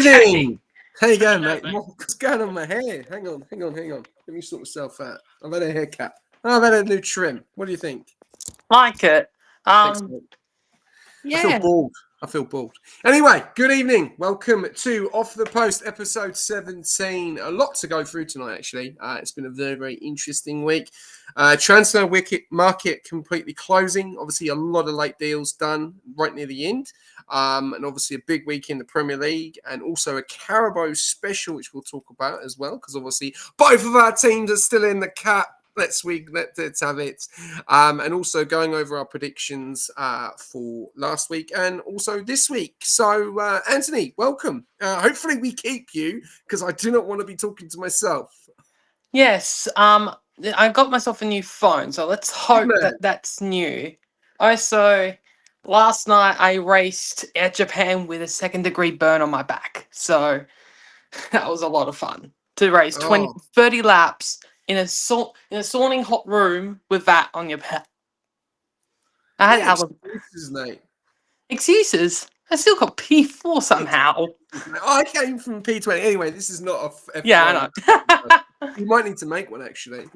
evening. How you going, mate? What's going on with my hair? Hang on. Let me sort myself out. I've had a haircut. I've had a new trim. What do you think? Like it. Thanks, mate. I feel Yeah. bald. Anyway, good evening. Welcome to Off the Post, episode 17. A lot to go through tonight, actually. It's been a very, very interesting week. Transfer market completely closing. Obviously, a lot of late deals done right near the end. And obviously a big week in the Premier League and also a Carabo special, which we'll talk about as well, because obviously both of our teams are still in the cup. Let's have it. And also going over our predictions for last week and also this week. So, Anthony, welcome. Hopefully we keep you because I do not want to be talking to myself. Yes. I got myself a new phone, so let's hope that that's new. Also, last night I raced at Japan with a second-degree burn on my back, so that was a lot of fun to race 30 laps in a sawing hot room with that on your back. I had excuses, mate. Excuses. I still got P4 somehow. I came from P20. Anyway, this is not a F1. Yeah, I know. You might need to make one, actually.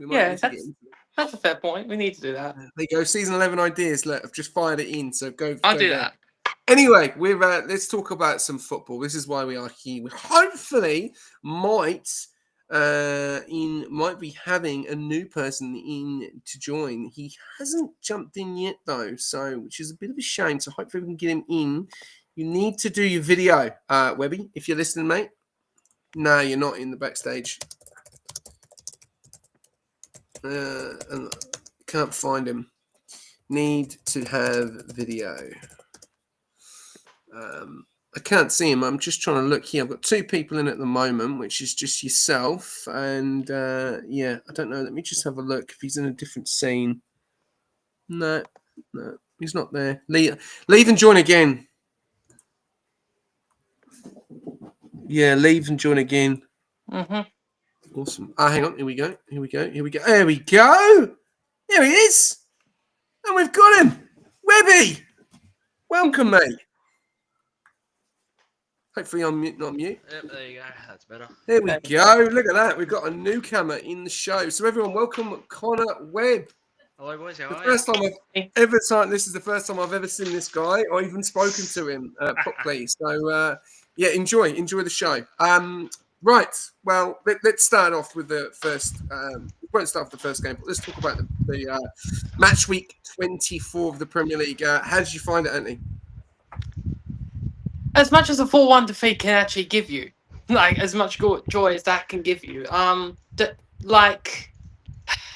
That's a fair point. We need to do that. There you go. Season 11 ideas. Look, I've just fired it in, so go. I'll do that. Anyway, let's talk about some football. This is why we are here. We hopefully might be having a new person in to join. He hasn't jumped in yet though, which is a bit of a shame. So hopefully we can get him in. You need to do your video, Webby, if you're listening, mate. No, you're not in the backstage. And can't find him. Need to have video. I can't see him. I'm just trying to look here. I've got two people in at the moment, which is just yourself. And I don't know. Let me just have a look if he's in a different scene. No, he's not there. Leave and join again. Yeah, leave and join again. Mm-hmm. Awesome. Hang on. Here we go. There we go. There he is. And we've got him. Webby. Welcome, mate. Hopefully I'm not mute. Yep, there you go. That's better. There we go. Look at that. We've got a newcomer in the show. So everyone, welcome Connor Webb. Hello, boys. How are you? This is the first time I've ever seen this guy or even spoken to him properly. So enjoy the show. Right. Well, let's start off with the first. We won't start with the first game, but let's talk about the match week 24 of the Premier League. How did you find it, Anthony? As much as a 4-1 defeat can actually give you, like as much joy as that can give you.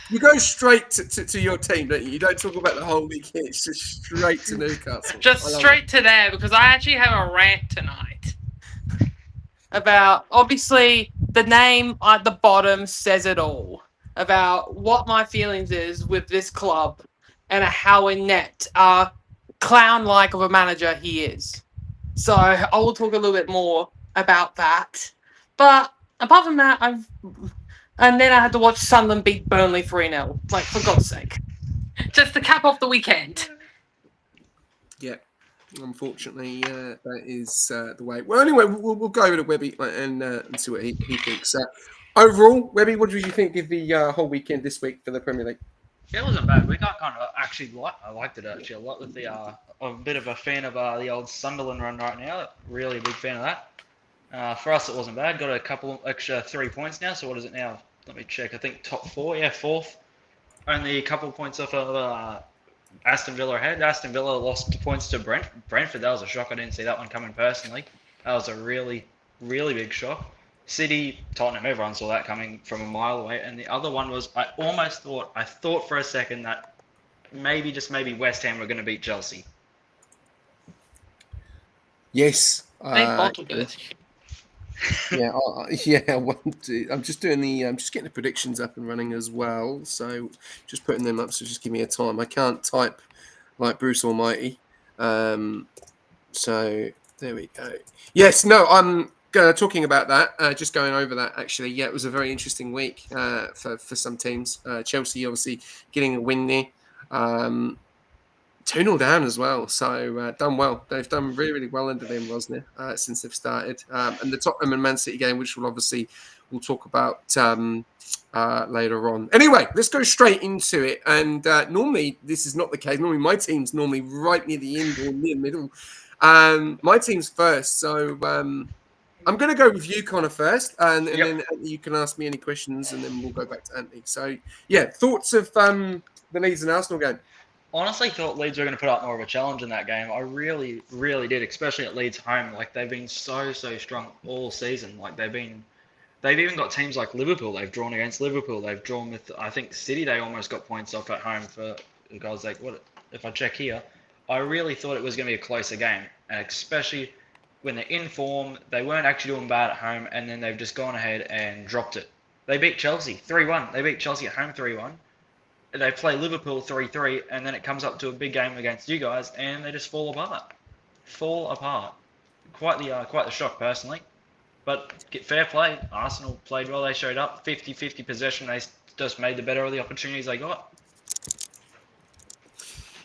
You go straight to your team, don't you? You don't talk about the whole league here. It's just straight to Newcastle. Just straight to there because I actually have a rant tonight about obviously the name at the bottom says it all about what my feelings is with this club and how inept, clown-like of a manager he is. So I will talk a little bit more about that. But apart from that, and then I had to watch Sunderland beat Burnley 3-0. Like, for God's sake. Just to cap off the weekend. Yeah. Unfortunately, that is the way. Well, anyway, we'll go over to Webby and see what he thinks. Overall, Webby, what did you think of the whole weekend this week for the Premier League? Yeah, it wasn't bad. We got kind of I liked it actually a lot. With the I'm a bit of a fan of the old Sunderland run right now. Really a big fan of that. For us, it wasn't bad. Got a couple extra 3 points now. So what is it now? Let me check. I think top 4. Yeah, 4th. Only a couple of points off of Aston Villa ahead. Aston Villa lost points to Brentford. That was a shock. I didn't see that one coming personally. That was a really, really big shock. City, Tottenham, everyone saw that coming from a mile away. And the other one was, I thought for a second that maybe West Ham were going to beat Chelsea. Yes. They bottled it. I'm just doing I'm just getting the predictions up and running as well. So just putting them up. So just give me a time. I can't type like Bruce Almighty. So there we go. Yes. No. I'm talking about that. Just going over that. Actually, yeah, it was a very interesting week for some teams. Chelsea obviously getting a win there. 2-0 down as well, so done well. They've done really, really well under them, Rosner, since they've started. And the Tottenham and Man City game, which we'll talk about later on. Anyway, let's go straight into it. And normally this is not the case. Normally my team's normally right near the end or near the middle. My team's first, so I'm going to go with you, Connor, first, and then Anthony, you can ask me any questions, and then we'll go back to Anthony. So, yeah, thoughts of the Leeds and Arsenal game? Honestly, thought Leeds were going to put up more of a challenge in that game. I really, really did, especially at Leeds home. Like, they've been so strong all season. Like, they've even got teams like Liverpool. They've drawn against Liverpool. They've drawn with, I think, City. They almost got points off at home for guys like, what? If I check here, I really thought it was going to be a closer game, and especially when they're in form, they weren't actually doing bad at home, and then they've just gone ahead and dropped it. They beat Chelsea 3-1. They beat Chelsea at home 3-1. They play Liverpool 3-3, and then it comes up to a big game against you guys, and they just fall apart. Quite the shock, personally. But fair play. Arsenal played well. They showed up. 50-50 possession. They just made the better of the opportunities they got.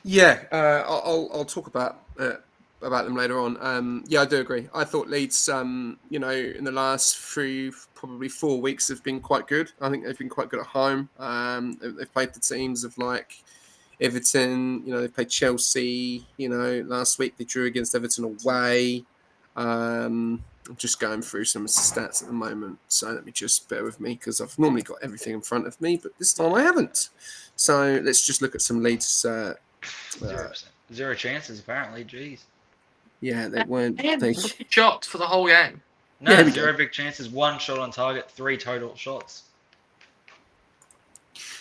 Yeah, I'll talk about them later on. Yeah, I do agree. I thought Leeds, in the last probably 4 weeks have been quite good. I think they've been quite good at home. They've played the teams of like Everton, they've played Chelsea, last week they drew against Everton away. I'm just going through some stats at the moment. So let me just bear with me because I've normally got everything in front of me, but this time I haven't. So let's just look at some Leeds. 0 chances, apparently. Jeez. Yeah, they weren't. They had 3 shots for the whole game. No, yeah, 0 big chances, 1 shot on target, 3 total shots.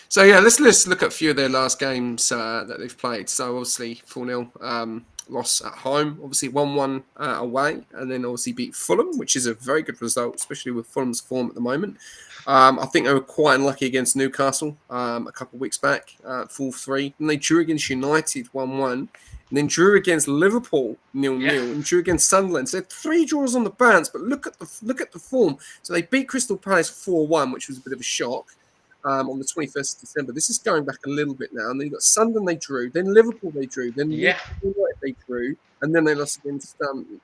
So yeah, let's look at a few of their last games that they've played. So obviously 4-0 loss at home, obviously 1-1 away, and then obviously beat Fulham, which is a very good result, especially with Fulham's form at the moment. I think they were quite unlucky against Newcastle a couple of weeks back, 4-3. And they drew against United 1-1, and then drew against Liverpool 0-0, and drew against Sunderland. So 3 draws on the bounce, but look at the form. So they beat Crystal Palace 4-1, which was a bit of a shock. On the 21st of December. This is going back a little bit now. And then you've got Sunderland they drew, then Liverpool they drew, then United they drew, and then they lost against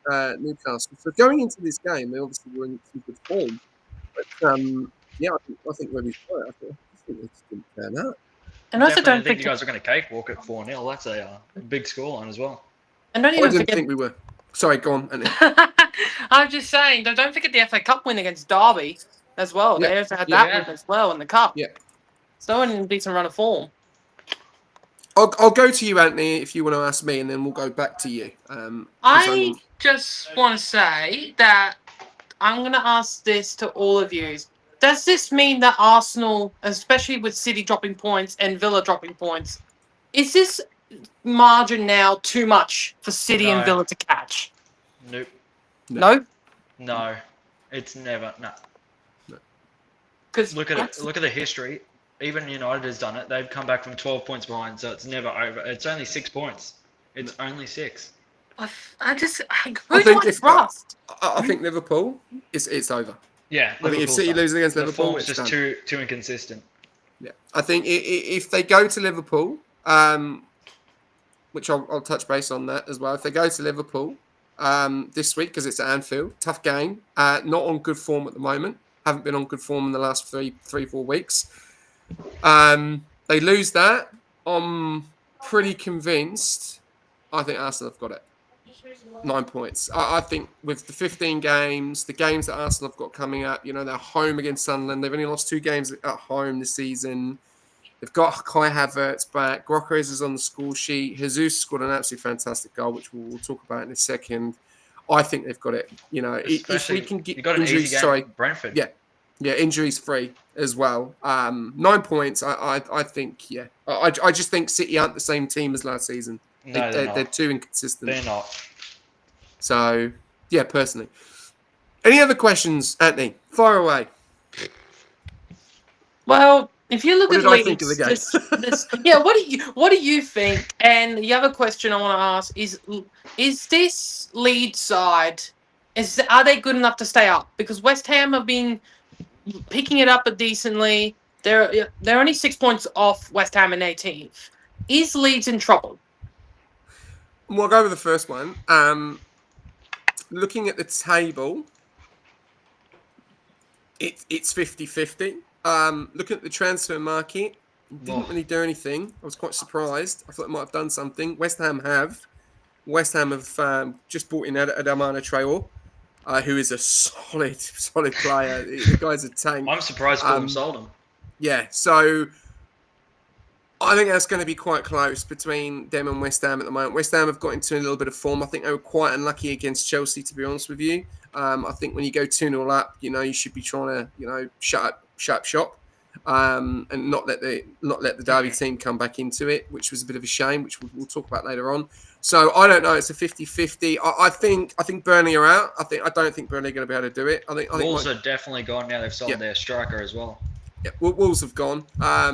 Newcastle. So going into this game, they obviously were in some good form. But I think where we were, I think they just didn't turn out. And I also don't think you guys are going to cakewalk at 4-0. That's a big scoreline as well. And don't even forget... think we were. Sorry, go on. I'm just saying, don't forget the FA Cup win against Derby as well. They also had that win as well in the cup. Yeah. So in a decent run of form. I'll go to you, Anthony, if you want to ask me, and then we'll go back to you. I just want to say that I'm going to ask this to all of you. Does this mean that Arsenal, especially with City dropping points and Villa dropping points, is this margin now too much for City and Villa to catch? Nope. No? No. It's never. No. Because look at the history. Even United has done it. They've come back from 12 points behind, so it's never over. It's only 6 points. It's only 6. I think Liverpool it's over. Yeah, I think if City loses against Liverpool, it's just too inconsistent. Yeah, I think if they go to Liverpool, which I'll touch base on that as well. If they go to Liverpool this week because it's at Anfield, tough game. Not on good form at the moment. Haven't been on good form in the last 3-4 weeks. They lose that. I'm pretty convinced. I think Arsenal have got it. 9 points. I think with the 15 games, the games that Arsenal have got coming up, they're home against Sunderland. They've only lost 2 games at home this season. They've got Kai Havertz back. Grockers is on the score sheet. Jesus scored an absolutely fantastic goal, which we'll talk about in a second. I think they've got it. If we can get injuries, Brentford. Yeah, injuries free as well. 9 points. I think. Yeah, I just think City aren't the same team as last season. No, they're too inconsistent. They're not. So yeah, personally. Any other questions, Anthony? Fire away. Well, if you look what at did I Leeds, think of the game? what do you think? And the other question I want to ask is this Leeds side, are they good enough to stay up? Because West Ham have been picking it up decently. They're only 6 points off West Ham in 18th. Is Leeds in trouble? We'll go with the first one. Looking at the table, it's 50-50. Looking at the transfer market, didn't really do anything. I was quite surprised. I thought it might have done something. West Ham have just brought in Adamana Traore, who is a solid player. The guy's a tank. I'm surprised Fulham sold him. Yeah, so I think that's going to be quite close between them and West Ham at the moment. West Ham have got into a little bit of form. I think they were quite unlucky against Chelsea, to be honest with you. I think when you go 2-0 up, you should be trying to, shut up shop, and not let the Derby team come back into it, which was a bit of a shame, which we'll talk about later on. So I don't know. It's a 50-50. I think Burnley are out. I don't think Burnley are going to be able to do it. I think Wolves are definitely gone now. They've sold their striker as well. Yeah, Wolves have gone. I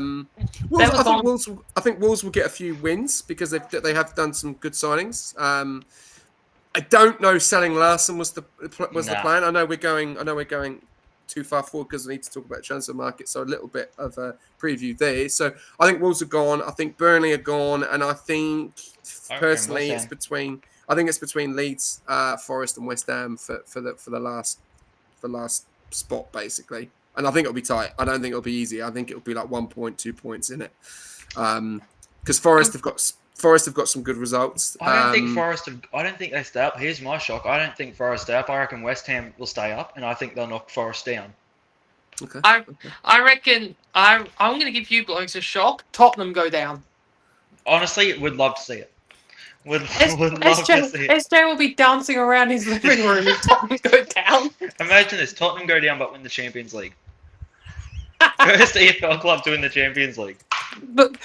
think Wolves will get a few wins because they have done some good signings. I don't know. Selling Larson was the plan. I know we're going too far forward because we need to talk about transfer market. So a little bit of a preview there. So I think Wolves are gone. I think Burnley are gone, and I think personally it's between Leeds, Forest, and West Ham for the last spot basically. And I think it'll be tight. I don't think it'll be easy. I think it'll be like 1 point, 2 points in it. Because Forest have got some good results. I don't think they stay up. Here's my shock. I don't think Forest stay up. I reckon West Ham will stay up, and I think they'll knock Forest down. Okay. I reckon I'm going to give you blokes a shock. Tottenham go down. Honestly, would love to see it. Would love to see it. SJ will be dancing around his living room if Tottenham go down. Imagine this: Tottenham go down but win the Champions League. First EFL club to win the Champions League. But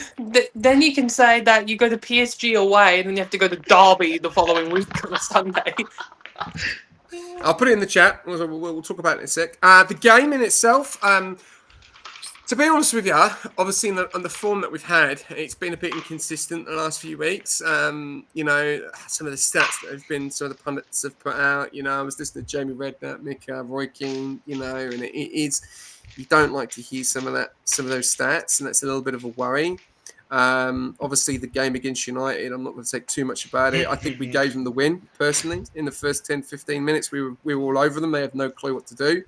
then you can say that you go to PSG away and then you have to go to Derby the following week on a Sunday. I'll put it in the chat. We'll talk about it in a sec. The game in itself, to be honest with you, obviously on the form that we've had, it's been a bit inconsistent the last few weeks. Some of the stats that have been some of the pundits have put out. I was listening to Jamie Redknapp, Mick Roy Keane, and it is. You don't like to hear some of those stats, and that's a little bit of a worry. Obviously, the game against United, I'm not going to say too much about it. I think we gave them the win, personally. In the first 10, 15 minutes, we were all over them. They had no clue what to do.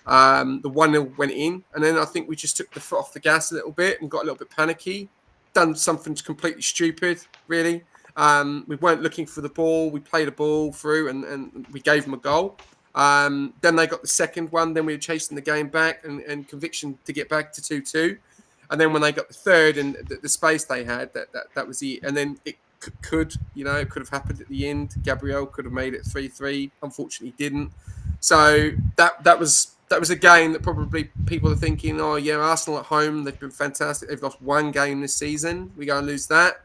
The 1-0 went in, and then I think we just took the foot off the gas a little bit and got a little bit panicky. Done something completely stupid, really. We weren't looking for the ball. We played a ball through, and we gave them a goal. Then they got the second one. Then we were chasing the game back and conviction to get back to 2-2. And then when they got the third and the space they had, that was it. And then it could have happened at the end. Gabriel could have made it 3-3. Unfortunately, didn't. So that was a game that probably people are thinking, oh yeah, Arsenal at home, they've been fantastic. They've lost one game this season. We're going to lose that.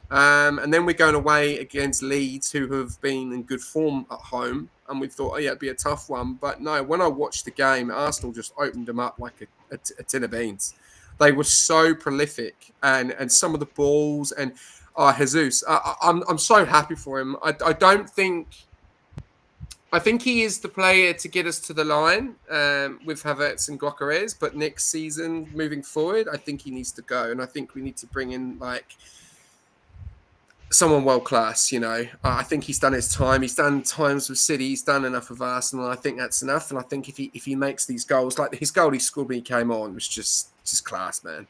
And then we're going away against Leeds, who have been in good form at home. And we thought, oh yeah, it'd be a tough one. But no, when I watched the game, Arsenal just opened them up like a tin of beans. They were so prolific, and some of the balls, and Jesus, I'm so happy for him. I think he is the player to get us to the line with Havertz and Gyökeres. But next season, moving forward, I think he needs to go, and I think we need to bring in like someone world class. I think he's done his time. He's done times with City. He's done enough with Arsenal. I think that's enough. And I think if he makes these goals, like his goal he scored when he came on, was just class, man.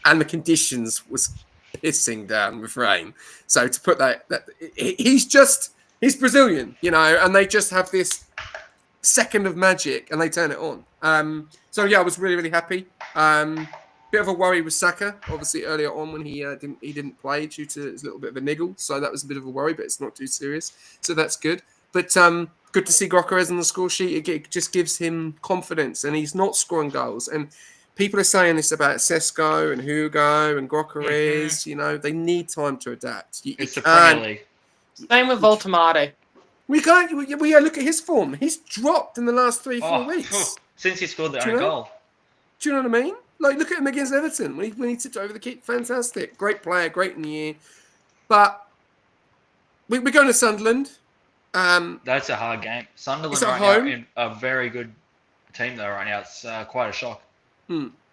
And the conditions was pissing down with rain. So to put that he's Brazilian, and they just have this second of magic and they turn it on. So yeah, I was really, really happy. Bit of a worry with Saka, obviously earlier on when he didn't play due to his little bit of a niggle. So that was a bit of a worry, but it's not too serious. So that's good. But good to see Gyökeres on the score sheet. It just gives him confidence, and he's not scoring goals. And people are saying this about Sesko and Hugo and Gyökeres. They need time to adapt. It's the Premier League. Same with Voltamade. We can't. Look at his form. He's dropped in the last 3-4 weeks since he scored the own goal. Do you know what I mean? Like, look at him against Everton when he tipped over the keep. Fantastic, great player, great in the year. But we're going to Sunderland. That's a hard game. Sunderland right now in a very good team though. Right now, it's quite a shock.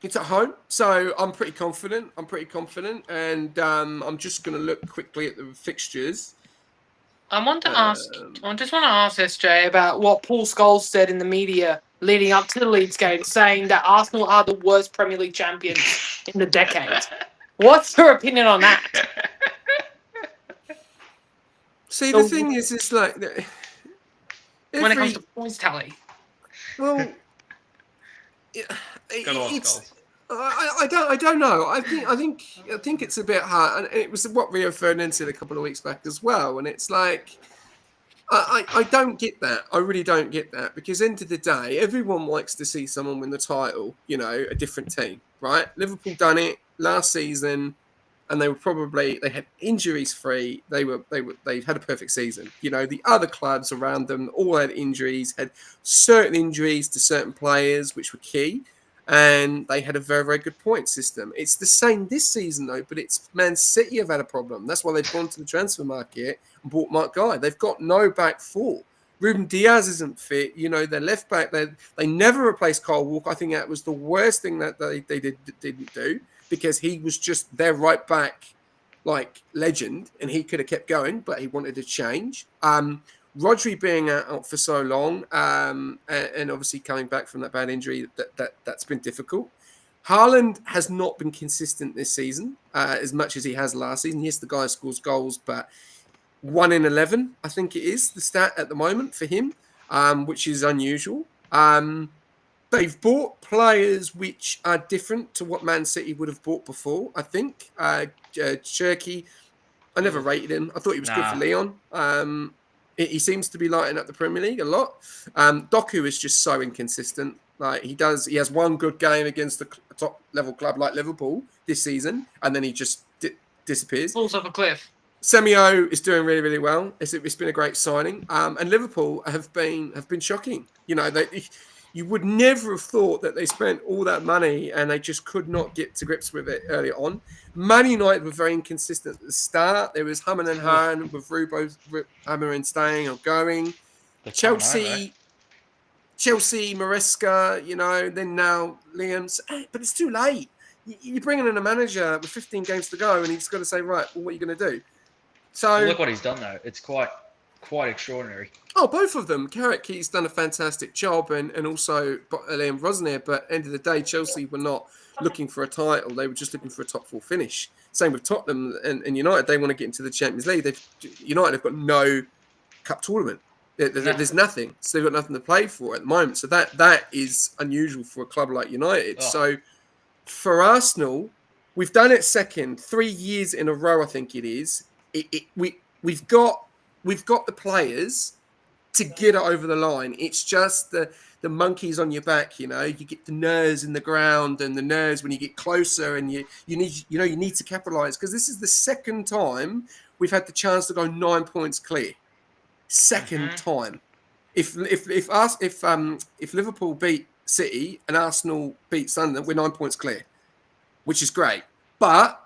It's at home, so I'm pretty confident. And I'm just going to look quickly at the fixtures. I just want to ask SJ about what Paul Scholes said in the media leading up to the Leeds game, saying that Arsenal are the worst Premier League champions in the decade. What's your opinion on that? See, the thing is like When it comes to points tally. well, Got a lot of goals. I don't know. I think it's a bit hard, and it was what Rio Ferdinand said a couple of weeks back as well. And it's like I don't get that. I really don't get that, because end of the day, everyone likes to see someone win the title. You know, a different team, right? Liverpool done it last season, and they had injuries free. They had a perfect season. You know, the other clubs around them all had injuries, had certain injuries to certain players, which were key. And they had a very, very good point system. It's the same this season, though, but it's Man City have had a problem. That's why they've gone to the transfer market and bought Mark Guy. They've got no back four. Ruben Diaz isn't fit. You know, their left back, they never replaced Kyle Walker. I think that was the worst thing that they didn't do, because he was just their right back, like, legend, and he could have kept going, but he wanted to change. Rodri being out for so long, and obviously coming back from that bad injury, that's been difficult. Haaland has not been consistent this season as much as he has last season. Yes, the guy scores goals, but 1 in 11, I think it is the stat at the moment for him, which is unusual. They've bought players which are different to what Man City would have bought before, I think. Cherky, I never rated him. I thought he was good for Leon. He seems to be lighting up the Premier League a lot. Doku is just so inconsistent. Like he has one good game against a top level club like Liverpool this season, and then he just disappears. Falls off a cliff. Semio is doing really, really well. It's been a great signing. And Liverpool have been shocking. You know, you would never have thought that they spent all that money and they just could not get to grips with it early on. Man United were very inconsistent at the start. There was Hummin and Han with Rubo, Hammer and staying or going. Chelsea, Maresca, you know, then now Liam's. But it's too late. You're bringing in a manager with 15 games to go and he's got to say, right, well, what are you going to do? So look what he's done, though. It's quite extraordinary. Oh, both of them. Carrick's done a fantastic job, and also Liam Rosnier. But end of the day, Chelsea were not looking for a title; they were just looking for a top 4 finish. Same with Tottenham and United. They want to get into the Champions League. United have got no cup tournament. There's nothing, so they've got nothing to play for at the moment. So that is unusual for a club like United. Oh. So for Arsenal, we've done it second 3 years in a row. I think it is. We've got the players to get it over the line. It's just the monkeys on your back, you know. You get the nerves in the ground and the nerves when you get closer, and you need to capitalize, because this is the second time we've had the chance to go 9 points clear. Second time. If Liverpool beat City and Arsenal beat Sunderland, we're 9 points clear, which is great. But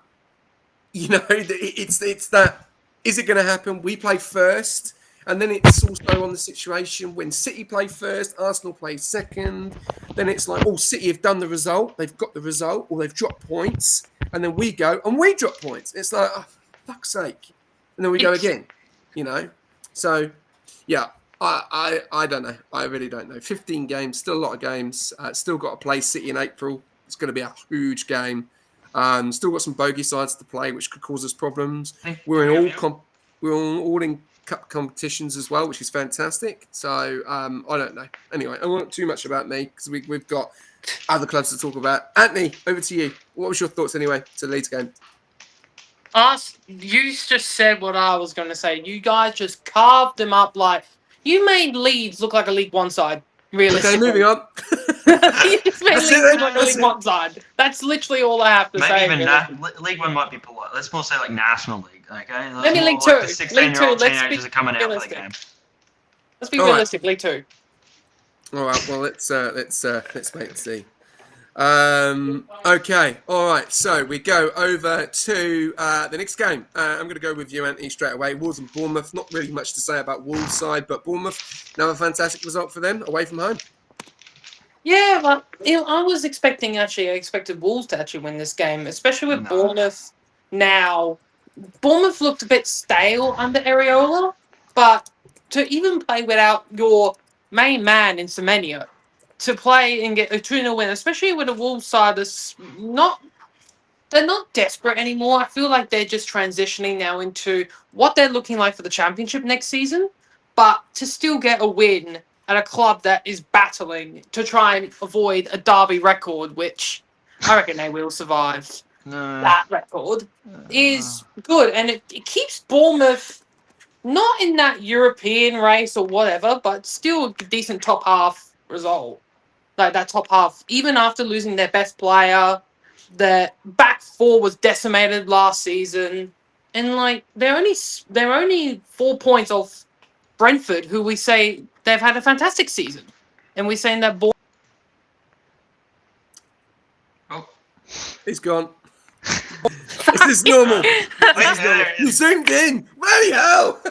you know, it's that. Is it going to happen? We play first, and then it's also on the situation when City play first, Arsenal play second. Then it's like, oh, City have done the result, they've got the result, or they've dropped points, and then we go and we drop points. It's like, oh, for fuck's sake, and then we go again. You know, so yeah, I don't know. I really don't know. 15 games, still a lot of games. Still got to play City in April. It's going to be a huge game. Still got some bogey sides to play, which could cause us problems. We're in all in cup competitions as well, which is fantastic. So I don't know. Anyway, I won't too much about me, because we've got other clubs to talk about. Anthony, over to you. What was your thoughts anyway to the Leeds game? You just said what I was going to say. You guys just carved them up like you made Leeds look like a League One side. Realistically. Okay, moving on. You just made Leeds look like a League One side. That's literally all I have to say. Maybe even League One might be polite. Let's more say like National League. Okay. Maybe League Two. The 16-year-old teenagers are coming out for the game. Let's be realistic. League Two. All right. Well, let's wait and see. Okay. All right. So we go over to the next game. I'm going to go with you, Anthony, straight away. Wolves and Bournemouth. Not really much to say about Wolves' side, but Bournemouth, another fantastic result for them away from home. Yeah, but I was expecting I expected Wolves to actually win this game, especially with Bournemouth. Now, Bournemouth looked a bit stale under Areola. But to even play without your main man in Semenyo, to play and get a 2-0 win, especially with a Wolves side that's they're not desperate anymore. I feel like they're just transitioning now into what they're looking like for the championship next season. But to still get a win at a club that is battling to try and avoid a derby record, which I reckon they will survive No. that record, is good. And it keeps Bournemouth not in that European race or whatever, but still a decent top half result. Like that top half, even after losing their best player, their back four was decimated last season, and like they're only 4 points off Brentford, who we say they've had a fantastic season, and we're saying that Oh, It's gone. Is this normal? This is normal. You zoomed in. Bloody hell!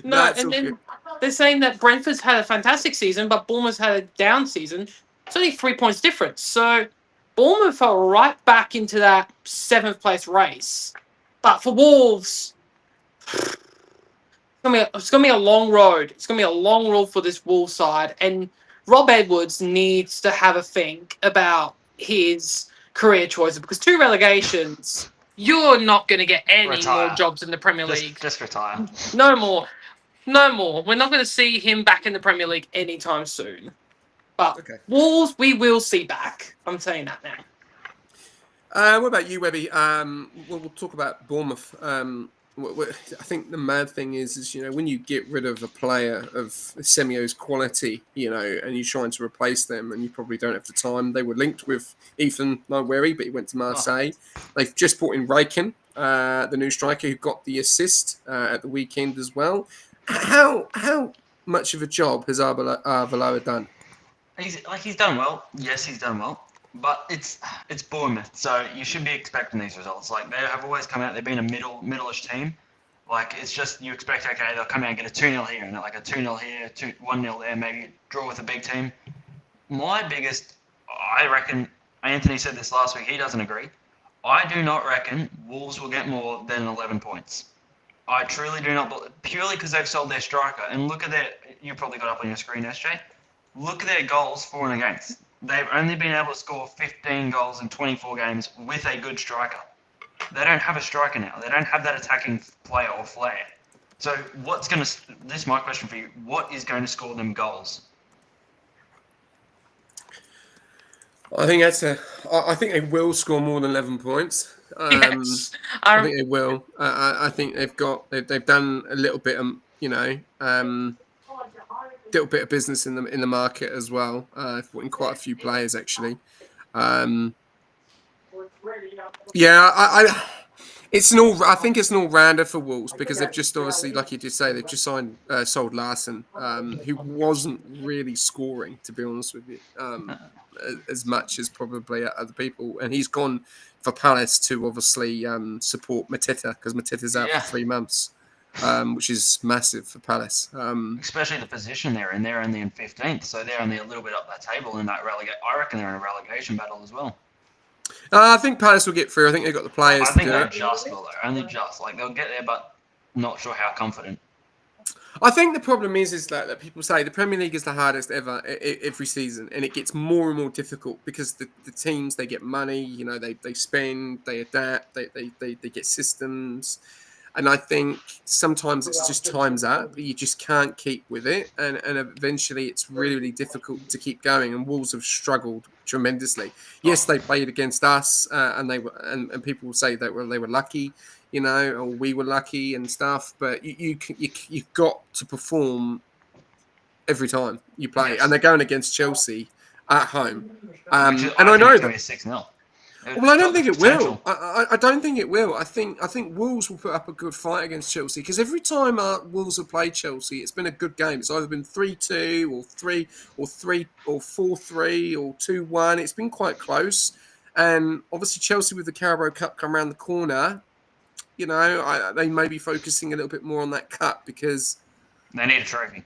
No, That's and all then good. they're saying that Brentford's had a fantastic season, but Bournemouth's had a down season. It's only 3 points difference. So Bournemouth are right back into that 7th place race. But for Wolves, it's gonna be a long road. It's gonna be a long road for this Wolves side. And Rob Edwards needs to have a think about his career choices, because 2 relegations, you're not gonna get any Retire. more jobs in the Premier League. Just retire. No more. No more. We're not going to see him back in the Premier League anytime soon. But Okay. Wolves, we will see back. I'm saying that now. What about you, Webby? We'll talk about Bournemouth. I think the mad thing is when you get rid of a player of Semio's quality, and you're trying to replace them, and you probably don't have the time. They were linked with Ethan Noweri, but he went to Marseille. They've just brought in Rakin, the new striker, who got the assist at the weekend as well. How much of a job has Arbeloa done? He's done well. Yes, he's done well. But it's Bournemouth, so you should be expecting these results. Like, they have always come out, they've been a middle-ish team. Like, it's just, you expect, okay, they'll come out and get a 2-0 here, and like a 2-0 here, 1-0 there, maybe draw with a big team. I reckon, Anthony said this last week, he doesn't agree. I do not reckon Wolves will get more than 11 points. I truly do not, purely because they've sold their striker. And look at you probably got up on your screen, SJ. Look at their goals for and against. They've only been able to score 15 goals in 24 games with a good striker. They don't have a striker now. They don't have that attacking player or flair. So this is my question for you. What is going to score them goals? I think I think they will score more than 11 points. Yes. I think they will. I think they've done a little bit of little bit of business in the market as well. In quite a few players actually. I think it's an all-rounder for Wolves, because they've just obviously, like you just say, they've just sold Larson, who wasn't really scoring, to be honest with you, as much as probably other people, and he's gone for Palace to obviously support Mateta, because Mateta's out for 3 months, which is massive for Palace. Especially the position they're in. They're only in 15th, so they're only a little bit up that table in that relegation. I reckon they're in a relegation battle as well. I think Palace will get through. I think they've got the players. I think they're just, will though. Only just. Like, they'll get there, but not sure how confident. I think the problem is that people say the Premier League is the hardest ever every season, and it gets more and more difficult because the teams, they get money, they spend, they adapt, they get systems, and I think sometimes it's just time's up. You just can't keep with it, and eventually it's really, really difficult to keep going. And Wolves have struggled tremendously. Yes, they played against us, and they were, and people will say that they were lucky, or we were lucky and stuff. But you've got to perform every time you play, and they're going against Chelsea at home. And I know that. 6-0. Well, I don't think it will. I don't think it will. I think Wolves will put up a good fight against Chelsea, because every time Wolves have played Chelsea, it's been a good game. It's either been 3-2 or 3 or 4-3 or 2-1. It's been quite close. And obviously Chelsea, with the Carabo Cup come around the corner, they may be focusing a little bit more on that cup, because they need a trophy.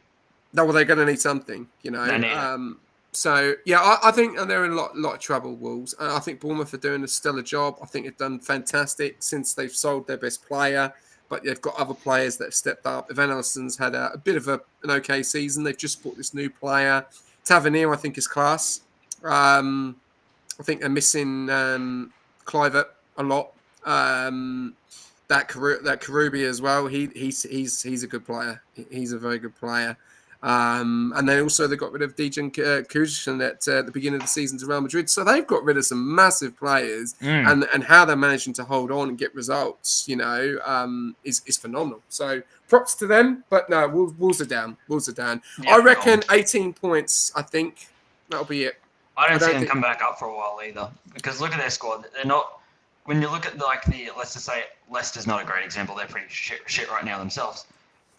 They're going to need something, They need it. So, yeah, I think they're in a lot of trouble, Wolves. I think Bournemouth are doing a stellar job. I think they've done fantastic since they've sold their best player. but they've got other players that have stepped up. Evan Allison's had a bit of an okay season. They've just bought this new player. Tavernier, I think, is class. I think they're missing Clivert a lot. That Karubi as well. He's a good player. He's a very good player. And then also they got rid of Dejan Kujic at the beginning of the season to Real Madrid. So they've got rid of some massive players, and how they're managing to hold on and get results, is phenomenal. So props to them. But no, Wolves are down. Wolves are down. Yeah, I reckon 18 points. I think that'll be it. I don't see them come back up for a while either. Because look at their squad. They're not. When you look at let's just say Leicester's not a great example. They're pretty shit right now themselves.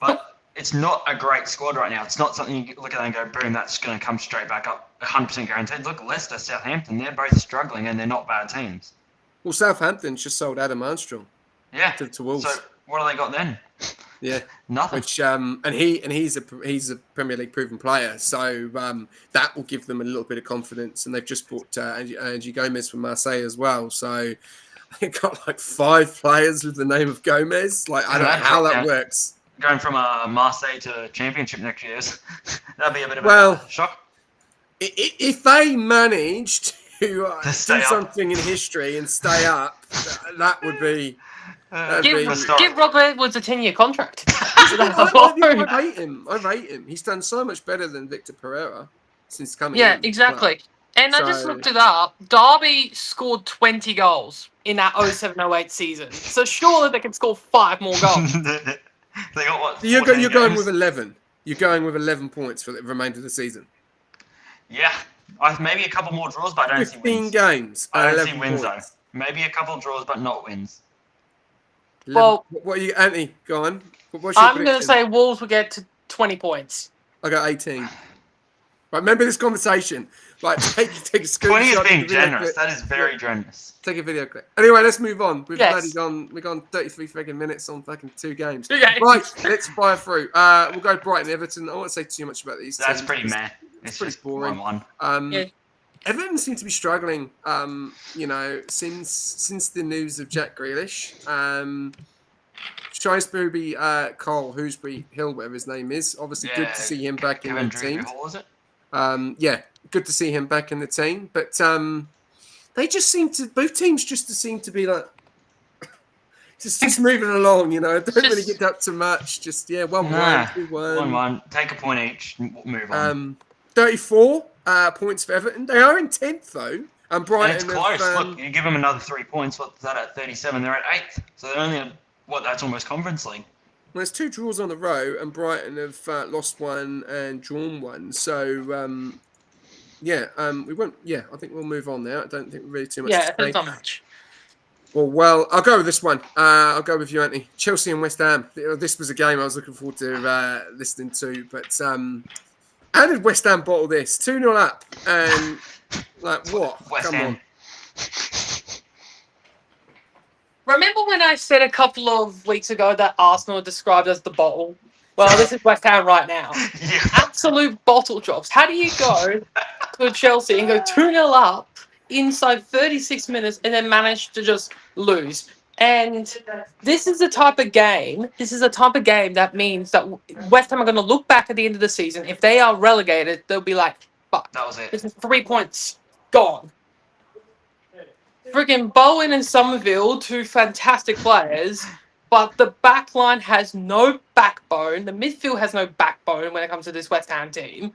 But it's not a great squad right now. It's not something you look at and go, boom, that's going to come straight back up, 100% guaranteed. Look, Leicester, Southampton, they're both struggling and they're not bad teams. Well, Southampton's just sold Adam Armstrong. Yeah. To Wolves. So what do they got then? Yeah, nothing. Which and he's a Premier League proven player, so that will give them a little bit of confidence. And they've just bought Angie Gomez from Marseille as well. So they got like 5 players with the name of Gomez. Like I don't know how that works. Going from Marseille to Championship next year, that'd be a bit of a shock. If they managed to do something in history and stay up, that would be. Give Rob Edwards a 10-year contract. I rate him. He's done so much better than Victor Pereira since coming in. Yeah, exactly. And I just looked it up. Derby scored 20 goals in that 07-08 season. So surely they can score 5 more goals. They got what? You're going with 11. You're going with 11 points for the remainder of the season. Yeah. Maybe a couple more draws, but I don't see wins. 15 games. I don't see wins, though. Maybe a couple draws, but not wins. Well, what are you, Anthony? Go on. I'm going to say Wolves will get to 20 points. I got 18. Right, remember this conversation. Like, take a screenshot. 20 is being generous. That is very generous. Take a video clip. Anyway, let's move on. We've gone 33 freaking minutes on fucking 2 games. Okay. Right, let's fire through. We'll go Brighton, Everton. I won't say too much about these. That's teams. pretty meh. It's pretty boring. 1-1. Everton seem to be struggling. Since the news of Jack Grealish. Shrewsbury, Cole, Hoosbury, Hill, whatever his name is. Obviously, good to see him back in the team. Hall, is it? Good to see him back in the team. But they just seem to, both teams just seem to be like, just moving along, Don't really get up to much. Just, 1-1, 2-1. 1-1. Take a point each. Move on. 34 points for Everton. They are in 10th, though. And Brighton. And it's close. Look, you give them another 3 points. What's that at 37? They're at 8th. So they're only that's almost Conference League. Well, there's 2 draws on the row, and Brighton have lost 1 and drawn 1. So, we won't. Yeah, I think we'll move on now. I don't think we're really too much. Yeah, it's not much. Well, I'll go with this one. I'll go with you, Anthony. Chelsea and West Ham. This was a game I was looking forward to listening to. But how did West Ham bottle this? 2-0 up, and like what? West Ham. On. Remember when I said a couple of weeks ago that Arsenal are described as the bottle? Well, this is West Ham right now. Yeah. Absolute bottle drops. How do you go to Chelsea and go 2-0 up inside 36 minutes and then manage to just lose? And this is the type of game. That means that West Ham are going to look back at the end of the season. If they are relegated, they'll be like, "Fuck, that was it. This is 3 points gone." Friggin' Bowen and Somerville, 2 fantastic players, but the back line has no backbone. The midfield has no backbone when it comes to this West Ham team.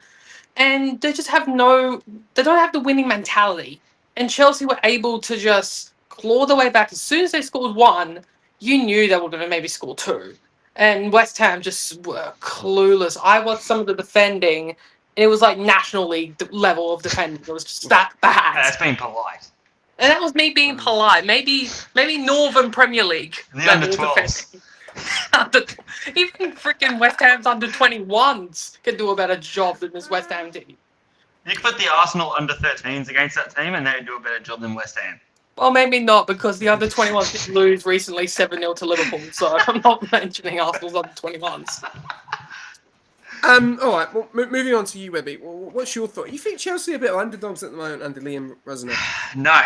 And they just they don't have the winning mentality. And Chelsea were able to just claw the way back. As soon as they scored 1, you knew they were going to maybe score 2. And West Ham just were clueless. I watched some of the defending, and it was like National League level of defending. It was just that bad. That's being polite. And that was me being polite. Maybe Northern Premier League. The under-12s. Even freaking West Ham's under-21s can do a better job than this West Ham team. You could put the Arsenal under-13s against that team and they'd do a better job than West Ham. Well, maybe not, because the under-21s did lose recently 7-0 to Liverpool. So I'm not mentioning Arsenal's under-21s. All right. Well, moving on to you, Webby. Well, what's your thought? You think Chelsea are a bit of underdogs at the moment under Liam Rosner? No.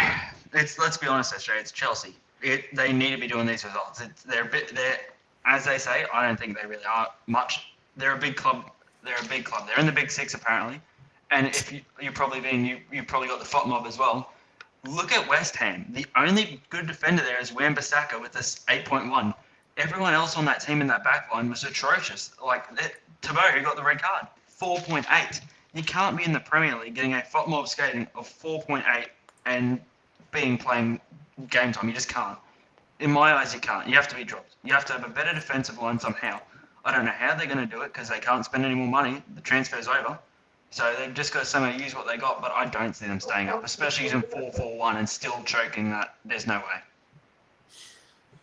Let's be honest, SJ. It's Chelsea. They need to be doing these results. as they say, I don't think they really are much. They're a big club. They're in the Big Six apparently, and if you've probably got the FOT mob as well. Look at West Ham. The only good defender there is Wan-Bissaka with this 8.1. Everyone else on that team in that back line was atrocious. Like Tabo, who got the red card, 4.8. You can't be in the Premier League getting a FOT mob skating of 4.8 and playing game time. You just can't. In my eyes, you can't. You have to be dropped. You have to have a better defensive line somehow. I don't know how they're going to do it because they can't spend any more money. The transfer's over. So they've just got to somehow use what they got, but I don't see them staying up, especially using 4-4-1 and still choking that. There's no way.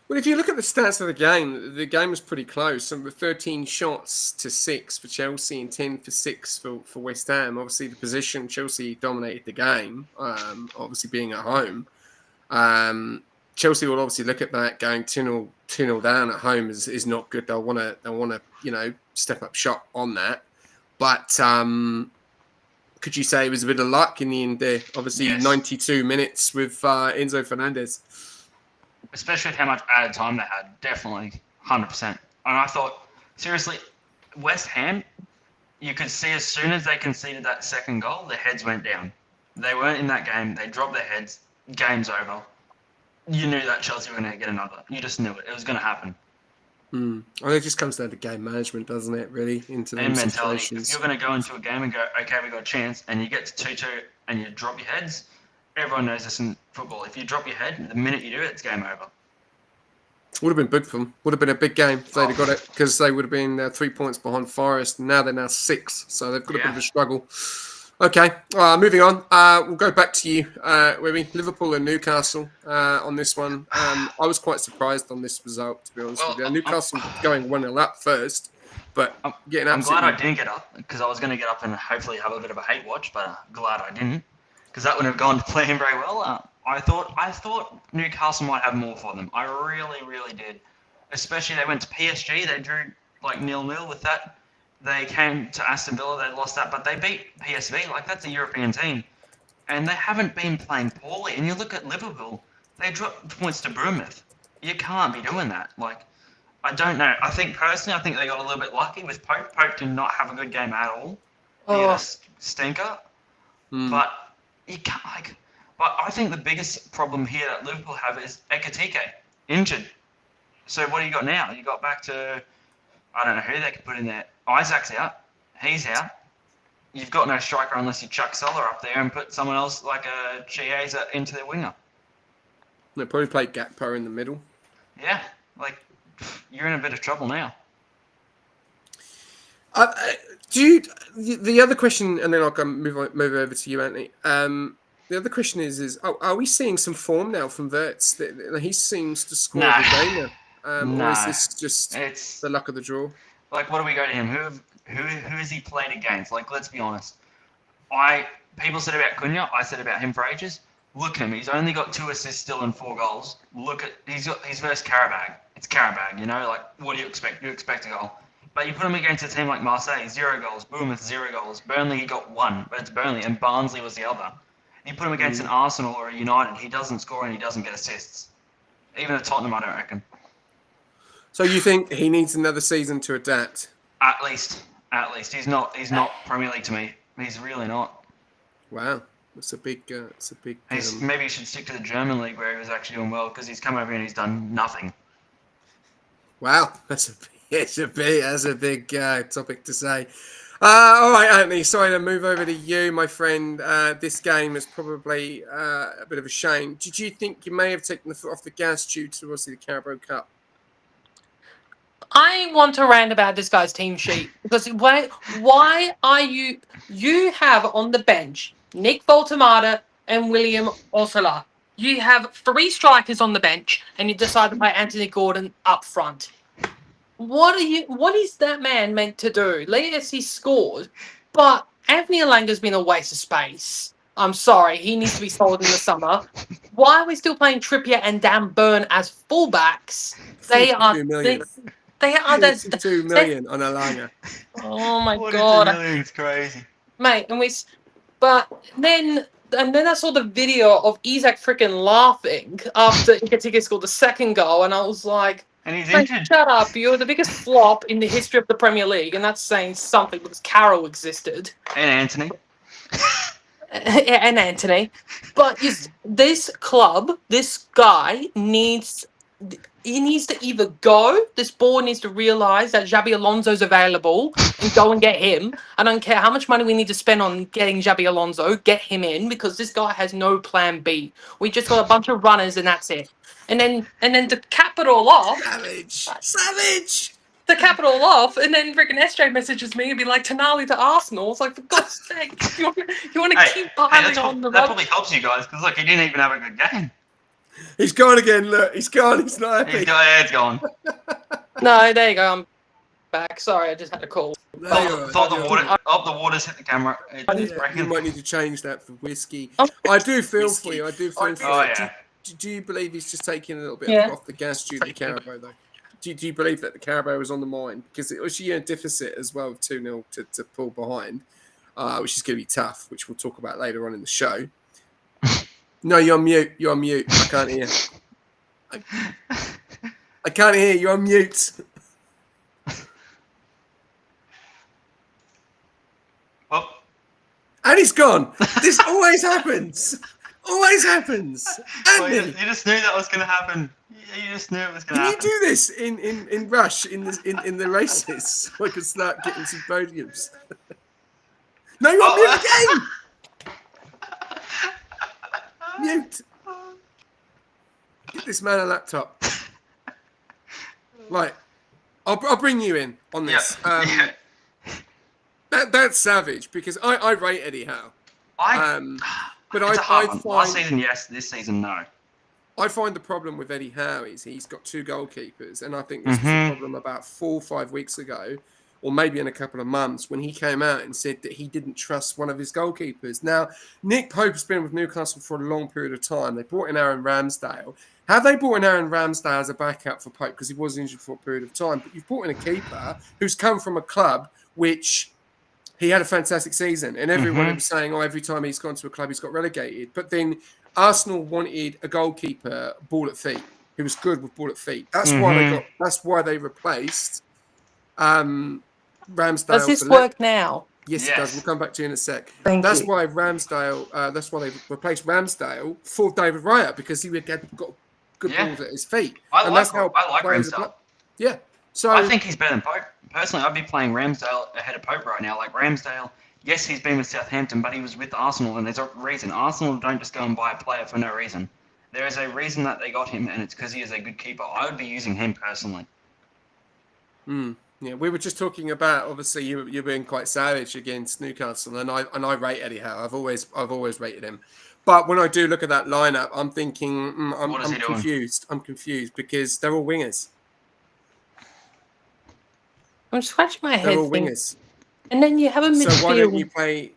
Well, if you look at the stats of the game was pretty close. Some 13 shots to 6 for Chelsea and 10 for 6 for West Ham. Obviously, the position, Chelsea dominated the game, obviously being at home. Chelsea will obviously look at that going 2-0 down at home is not good. They'll want to step up shot on that. But could you say it was a bit of luck in the end there? Obviously, yes. 92 minutes with Enzo Fernandez. Especially with how much added time they had. Definitely, 100%. And I thought, seriously, West Ham, you could see as soon as they conceded that second goal, their heads went down. They weren't in that game. They dropped their heads. Game's over. You knew that Chelsea were going to get another. You just knew it. It was going to happen. Well, it just comes down to game management, doesn't it, really, into those mentality. situations. If you're going to go into a game and go, okay, we got a chance, and you get to 2-2 and you drop your heads, everyone knows this in football. If you drop your head, the minute you do it, it's game over. Would have been big for them. Would have been a big game if they'd have got it, because they would have been 3 points behind Forest. Now they're 6, so they've got a bit of a struggle. Okay, moving on. We'll go back to you, Webby. Liverpool and Newcastle on this one. I was quite surprised on this result, to be honest with you. Newcastle going 1-0 up first, but getting absolutely... I'm glad I didn't get up, because I was going to get up and hopefully have a bit of a hate watch, but glad I didn't, because that wouldn't have gone to playing very well. I thought Newcastle might have more for them. I really, really did. Especially they went to PSG. They drew like 0-0 with that. They came to Aston Villa, they lost that, but they beat PSV. Like, that's a European team. And they haven't been playing poorly. And you look at Liverpool, they dropped points to Bournemouth. You can't be doing that. Like, I don't know. I think they got a little bit lucky with Pope. Pope did not have a good game at all. He had a stinker. But you can't, but I think the biggest problem here that Liverpool have is Ekitike, injured. So what do you got now? You got back to, I don't know who they could put in there. Isaac's out. He's out. You've got no striker unless you chuck Solar up there and put someone else like a Chiesa into their winger. They probably play Gakpo in the middle. Yeah, like you're in a bit of trouble now. The other question, and then I'll move over to you, Anthony. The other question is are we seeing some form now from Wirtz? He seems to score every game now. Or is this just the luck of the draw? Like, what do we go to him? Who has he played against? Like, let's be honest. People said about Cunha, I said about him for ages. Look at him. He's only got 2 assists still and 4 goals. He's versus Carabao. It's Carabao, you know? Like, what do you expect? You expect a goal. But you put him against a team like Marseille, 0 goals. Bournemouth, 0 goals. Burnley, he got 1, but it's Burnley, and Barnsley was the other. You put him against an Arsenal or a United, he doesn't score and he doesn't get assists. Even at Tottenham, I don't reckon. So you think he needs another season to adapt? At least. He's not Premier League to me. He's really not. Wow. It's a big... maybe he should stick to the German league where he was actually doing well, because he's come over here and he's done nothing. Wow. That's a big topic to say. All right, Anthony, sorry to move over to you, my friend. This game is probably a bit of a shame. Did you think you may have taken the foot off the gas due to, obviously, the Carabo Cup? I want to rant about this guy's team sheet. Because why are you have on the bench Nick Voltemada and William Ossola. You have 3 strikers on the bench and you decide to play Anthony Gordon up front. What is that man meant to do? Yes, he scored, but Anthony Alanga's been a waste of space. I'm sorry, he needs to be sold in the summer. Why are we still playing Trippier and Dan Burn as fullbacks? They are 2 million. They are 2 million on Alanga. Oh my god, 2 million is crazy, mate. But then I saw the video of Isak freaking laughing after Nketiah scored the second goal, and I was like, And he's Like, injured. shut up. You're the biggest flop in the history of the Premier League, and that's saying something because Carroll existed. And Anthony. And Anthony. But this club, this guy needs to either go, this board needs to realise that Xabi Alonso's available and go and get him. I don't care how much money we need to spend on getting Xabi Alonso, get him in because this guy has no plan B. We just got a bunch of runners and that's it. And then to cap it all off, Savage! to cap it all off, and then freaking SJ messages me and be like, Tonali to Arsenal. It's like, for God's sake, you want to keep piling on the that rub- probably helps you guys because look, he didn't even have a good game. He's gone again, look. He's gone. He's not happy. It's gone. No, there you go. I'm back. Sorry, I just had a call. No, Thought, you're right. thought the You're water, right. the water's hit the camera. It's Yeah, breaking. you might need to change that for whiskey. Oh. I do feel for you. I do feel for Oh you. yeah. Do you believe he's just taking a little bit Yeah. off the gas due to the Carabo, though? Do you believe that the Carabo was on the mind? Because it was a deficit as well, 2-0 to pull behind, which is going to be tough, which we'll talk about later on in the show. No, you're on mute. You're on mute. I can't hear. I can't hear. You're on mute. Oh, And he's gone. This always happens. Always happens. well, Andy, you just knew that was going to happen. You just knew it was going to can you happen. do this in Rush in the races so I can start getting some podiums? No, you're on mute again. Mute. Get this man a laptop. Right, I'll bring you in on this. Yeah. That's savage because I rate Eddie Howe. But it's a I hard one. Last find season, yes. This season, no. I find the problem with Eddie Howe is he's got two goalkeepers, and I think this was a problem about 4 or 5 weeks ago, or maybe in a couple of months, when he came out and said that he didn't trust one of his goalkeepers. Now, Nick Pope has been with Newcastle for a long period of time. They brought in Aaron Ramsdale. Have they brought in Aaron Ramsdale as a backup for Pope because he was injured for a period of time? But you've brought in a keeper who's come from a club which he had a fantastic season, and everyone was saying, "Oh, every time he's gone to a club, he's got relegated." But then Arsenal wanted a goalkeeper ball at feet who was good with ball at feet. That's why they got. That's why they replaced Ramsdale. Does this for work now? Yes, it does. We'll come back to you in a sec. That's why Ramsdale. That's why they replaced Ramsdale for David Raya because he had got good balls at his feet. I like players Ramsdale. Yeah. So I think he's better than Pope. Personally, I'd be playing Ramsdale ahead of Pope right now. Like Ramsdale, yes, he's been with Southampton, but he was with Arsenal, and there's a reason. Arsenal don't just go and buy a player for no reason. There is a reason that they got him, and it's because he is a good keeper. I would be using him personally. Yeah, we were just talking about obviously you're being quite savage against Newcastle, and I rate Eddie Howe. I've always rated him, but when I do look at that lineup, I'm thinking I'm confused. I'm confused because they're all wingers. I'm scratching my head. They're all wingers. And then you have a midfield. So why don't you play?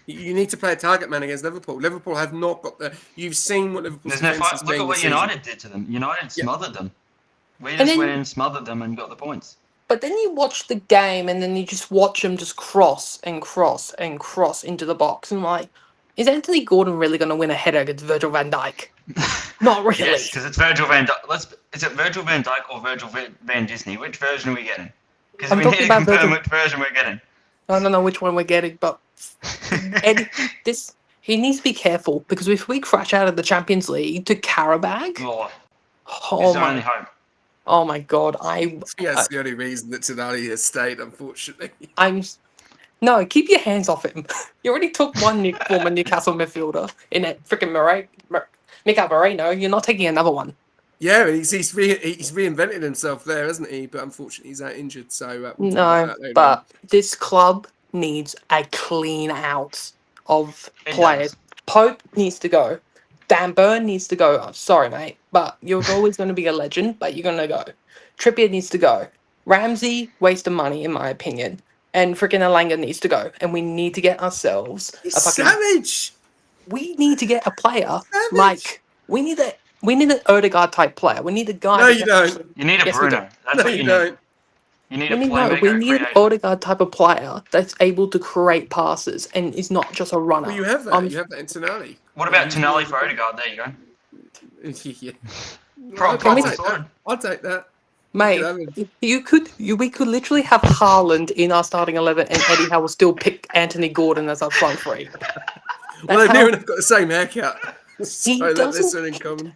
You need to play a target man against Liverpool. Liverpool have not got the. You've seen what Liverpool's There's no defense fight. has Look been at what this United did to them. United smothered them. We And just then- went in, smothered them, and got the points. But then you watch the game, and then you just watch them just cross and cross and cross into the box, and like, is Anthony Gordon really going to win a header against Virgil van Dijk? Not really. Yes, because it's Virgil van Dijk. Is it Virgil van Dijk or Virgil van Disney? Which version are we getting? Because I'm we need talking to about confirm Virgil. which version we're getting. I don't know which one we're getting, but Eddie, he needs to be careful because if we crash out of the Champions League to Karabag, Oh, oh it's the only my, hope. oh my God, That's the only reason that Tonali has stayed, unfortunately. No, keep your hands off him. You already took one former Newcastle midfielder in that freaking Mikael Moreno. You're not taking another one. Yeah, he's reinvented himself there, hasn't he? But unfortunately, he's out injured. So we'll talk about No, that later but this club needs a clean out of It players. does. Pope needs to go. Dan Burn needs to go. I'm sorry, mate, but you're always going to be a legend, but you're going to go. Trippier needs to go. Ramsey, waste of money, in my opinion. And freaking Alanga needs to go. And we need to get ourselves He's a fucking... savage. We need to get a player Savage. like... We need an Odegaard type player. We need a guy... No, that you can don't. actually- You need a Yes, we Bruno. That's No, what you you don't. need. You need We a need, playmaker. we need an creator. Odegaard type of player that's able to create passes and is not just a runner. Well, you have that. You have that in Tonali. What about Tonali for Odegaard? There you go. Yeah. Problem Can we- sorted. I'll take that. Mate, we could literally have Haaland in our starting 11 and Eddie Howe will still pick Anthony Gordon as our front three. Well, That's they how- near enough got the same haircut. So He there's doesn't. something in common.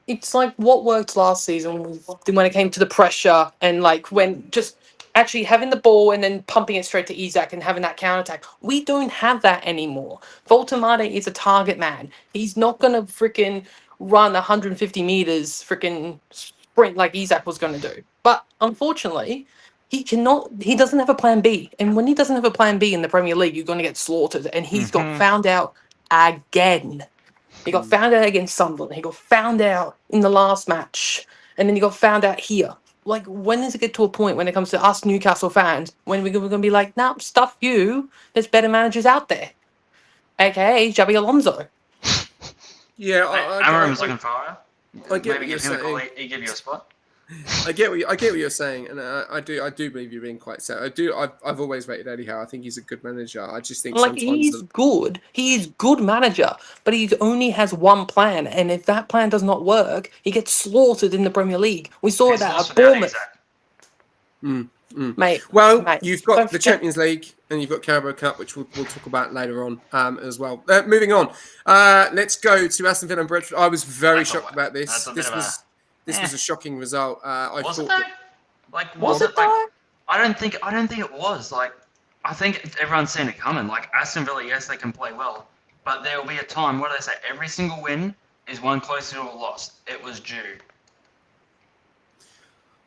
It's like what worked last season when it came to the pressure and like when just actually having the ball and then pumping it straight to Isaac and having that counter attack. We don't have that anymore. Voltemade is a target man. He's not gonna freaking run 150 meters freaking sprint like Isaac was gonna do. But unfortunately, he cannot. He doesn't have a plan B. And when he doesn't have a plan B in the Premier League, you're gonna get slaughtered. And he's got found out again. He got found out against Sunderland. He got found out in the last match. And then he got found out here. Like, when does it get to a point when it comes to us Newcastle fans when we're going to be like, nah, stuff you. There's better managers out there. AKA Xabi Alonso. Yeah, Amarim's looking for hire. I get what Maybe you're give him a call. saying. He give you a spot. I get what you're saying, and I do believe you're being quite sad. I've always rated Eddie Howe. I think he's a good manager. I just think Like, sometimes he's good. He is good manager, but he only has one plan. And if that plan does not work, he gets slaughtered in the Premier League. We saw He's that lost at without Bournemouth. Isaac. Mate, Well, mate, you've don't got the forget- Champions League and you've got Carabo Cup, which we'll talk about later on as well. Moving on, let's go to Aston Villa and Brentford. I was very That's shocked about this. that's a bit This of a- this was a shocking result. I Was it thought though? Like, Was it like? though? I don't think it was. Like, I think everyone's seen it coming. Like Aston Villa, yes, they can play well, but there will be a time. What do they say? Every single win is one closer to a loss. It was due.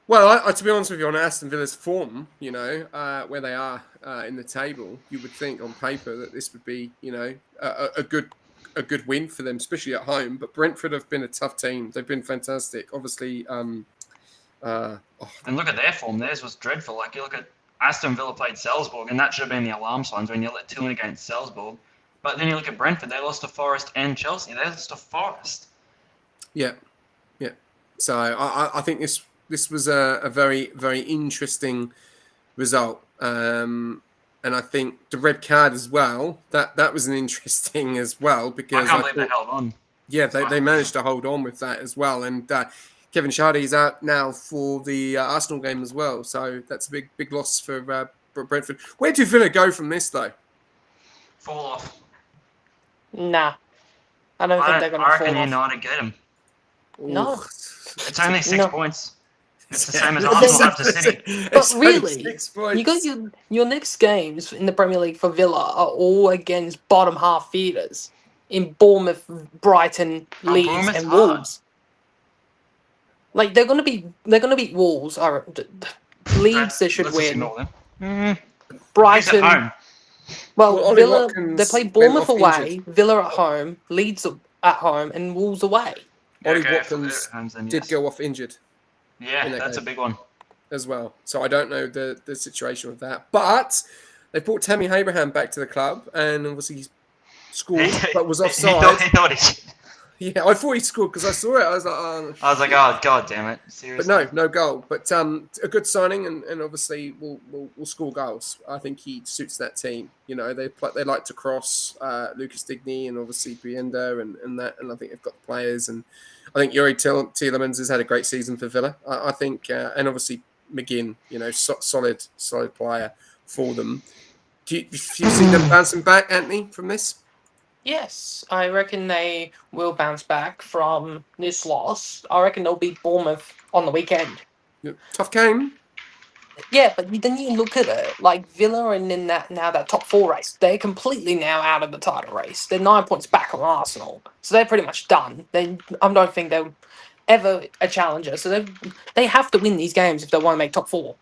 Well, to be honest with you, on Aston Villa's form, where they are in the table, you would think on paper that this would be, a good win for them, especially at home. But Brentford have been a tough team. They've been fantastic. Obviously, And look at their form. Theirs was dreadful. Like, you look at Aston Villa played Salzburg, and that should have been the alarm signs when you let 2 in against Salzburg. But then you look at Brentford. They lost to Forest and Chelsea. They lost to Forest. yeah. So I think this was a very, very interesting result. And I think the red card as well, that was an interesting as well, because I can't believe they held on. yeah, they managed to hold on with that as well. And Kevin Shardy's out now for the Arsenal game as well. So that's a big loss for Brentford. Where do Villa go from this, though? Fall off. Nah. I don't think they're going to I fall reckon off. United get them. No. It's only 6 No. points. It's the same as But Arsenal then- after City. But really, 6 points. you got your next games in the Premier League for Villa are all against bottom half feeders in Bournemouth, Brighton, Oh, Leeds, Bournemouth's and hard. Wolves. Like they're gonna beat Wolves. Leeds they should Let's just win. ignore them. Who's at Brighton. home? Well, Well, Ollie Villa Watkins they play went Bournemouth off away, injured. Villa at home, Leeds at home, and Wolves away. Ollie Okay, Watkins homes then, did yes. go off injured Yeah, in that that's a game. big one. as well. So I don't know the situation with that. But they brought Tammy Abraham back to the club, and obviously he scored, but was offside. He thought he. Yeah, I thought he scored because I saw it. I was like, oh. I was like, oh god damn it! But Seriously. no goal. But a good signing, and obviously will score goals. I think he suits that team. You know, they like to cross Lucas Digne and obviously Brienda and that, and I think they've got the players. And I think Yuri Tielemans has had a great season for Villa. I think, and obviously McGinn, you know, solid player for them. Do you see them bouncing back, Anthony, from this? Yes, I reckon they will bounce back from this loss. I reckon they'll beat Bournemouth on the weekend. Yeah. Tough game. Yeah, but then you look at it, like Villa are in that top four race. They're completely now out of the title race. They're 9 points back on Arsenal, so they're pretty much done. I don't think they're ever a challenger. So they have to win these games if they want to make top four.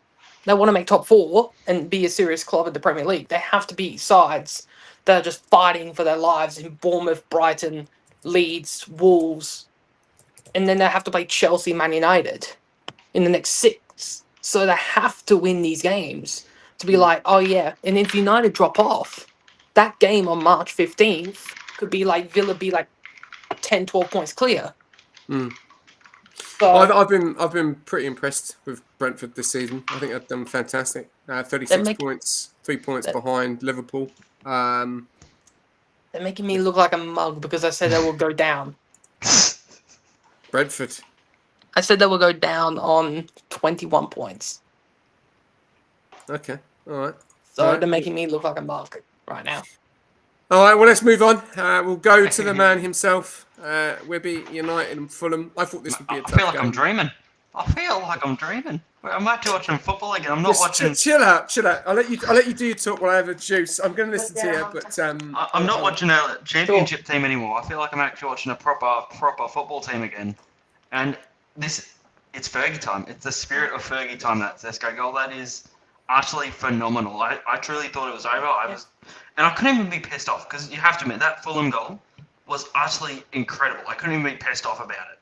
They want to make top four and be a serious club in the Premier League. They have to beat sides that are just fighting for their lives in Bournemouth, Brighton, Leeds, Wolves, and then they have to play Chelsea, Man United in the next 6. So they have to win these games to be like, oh yeah. And if United drop off, that game on March 15th could be like Villa be like 10, 12 points clear. Mm. So I've been pretty impressed with Brentford this season. I think they've done fantastic. 36 points, 3 points behind Liverpool. they're making me look like a mug because I said they will go down. Brentford. I said they will go down on 21 points. Okay. All right. So All right. they're making me look like a mug right now. All right, well, let's move on. We'll go to the man himself, Webby United and Fulham. I thought this would be a I tough feel like game. I'm dreaming. I feel like I'm dreaming. I'm actually watching football again. I'm not Just watching. chill out. I'll let you do your talk while I have a juice. I'm going to listen to you, but I'm not watching a championship team anymore. I feel like I'm actually watching a proper football team again. And it's Fergie time. It's the spirit of Fergie time, that Zesco goal. That is utterly phenomenal. I truly thought it was over. And I couldn't even be pissed off, because you have to admit, that Fulham goal was utterly incredible. I couldn't even be pissed off about it.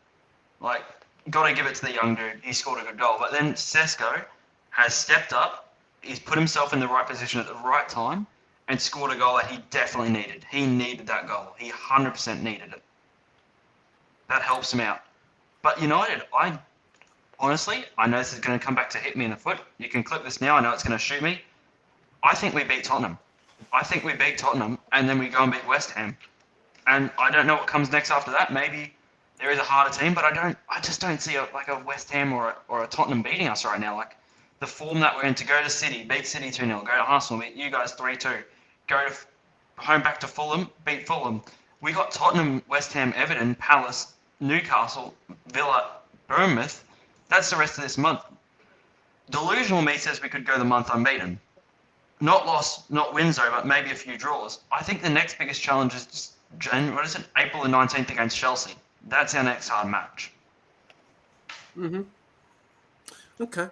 Like, got to give it to the young dude. He scored a good goal. But then Sesko has stepped up. He's put himself in the right position at the right time and scored a goal that he definitely needed. He needed that goal. He 100% needed it. That helps him out. But United, honestly, I know this is going to come back to hit me in the foot. You can clip this now. I know it's going to shoot me. I think we beat Tottenham. And then we go and beat West Ham. And I don't know what comes next after that. Maybe there is a harder team, but I just don't see a West Ham or a Tottenham beating us right now. Like, the form that we're in, to go to City, beat City 2-0, go to Arsenal, beat you guys 3-2, go home back to Fulham, beat Fulham. We got Tottenham, West Ham, Everton, Palace, Newcastle, Villa, Bournemouth. That's the rest of this month. Delusional me says we could go the month unbeaten. Not loss, not wins though, but maybe a few draws. I think the next biggest challenge is April the 19th against Chelsea. That's our next hard match. Mm-hmm. Okay.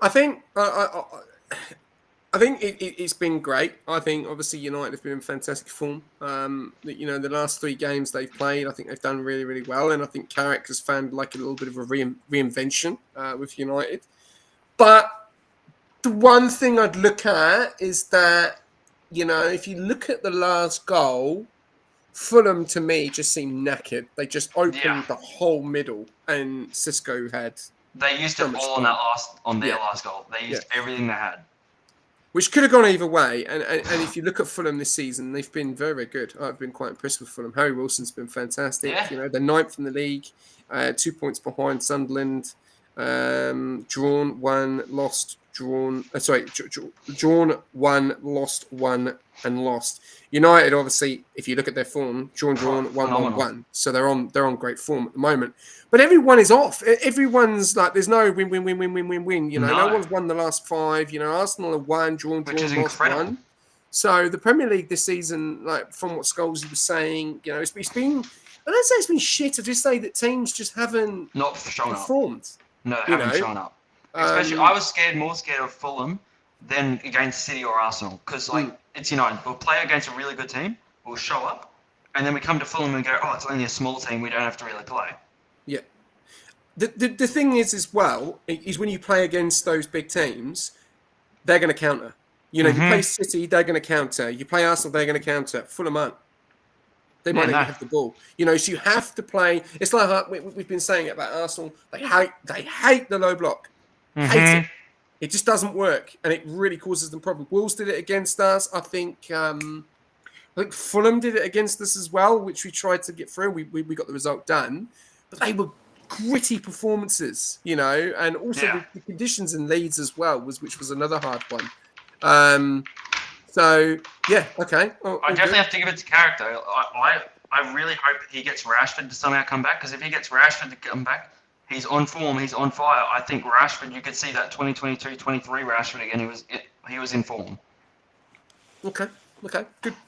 I think it's been great. I think obviously United have been in fantastic form. The last 3 games they've played, I think they've done really, really well. And I think Carrick has found like a little bit of a reinvention with United. But the one thing I'd look at is that, if you look at the last goal, Fulham to me just seemed knackered. They just opened the whole middle, and Cisco had. They used it all on their last goal. They used everything they had, which could have gone either way. And if you look at Fulham this season, they've been very, very good. I've been quite impressed with Fulham. Harry Wilson's been fantastic. Yeah. They're 9th in the league, 2 points behind Sunderland. Drawn 1, lost. Drawn 1, lost 1, and lost. United, obviously, if you look at their form, drawn 1-1-1. So they're on great form at the moment. But everyone is off. Everyone's like, there's no win. No one's won the last 5. Arsenal are 1, drawn, lost incredible. 1. So the Premier League this season, like from what Scholes was saying, it's been. I don't say it's been shit. I just say that teams just haven't performed. No, they haven't shown up. Especially, I was more scared of Fulham than against City or Arsenal, because it's United. We'll play against a really good team, we'll show up, and then we come to Fulham and go, it's only a small team, we don't have to really play. Yeah. The thing is as well, is when you play against those big teams, they're going to counter. You play City, they're going to counter. You play Arsenal, they're going to counter. Fulham aren't. They might not have the ball. So you have to play. It's like we've been saying it about Arsenal. They hate the low block. Hate it. It just doesn't work, and it really causes them problems. Wolves did it against us. I think Fulham did it against us as well, which we tried to get through. We got the result done, but they were gritty performances, and also the conditions in Leeds as well which was another hard one. So okay. I definitely have to give it to Carrick though. I really hope he gets Rashford to somehow come back, because if he gets Rashford to come back, he's on form, he's on fire. I think Rashford, you could see that 2022-23 Rashford again. He was in form. Okay,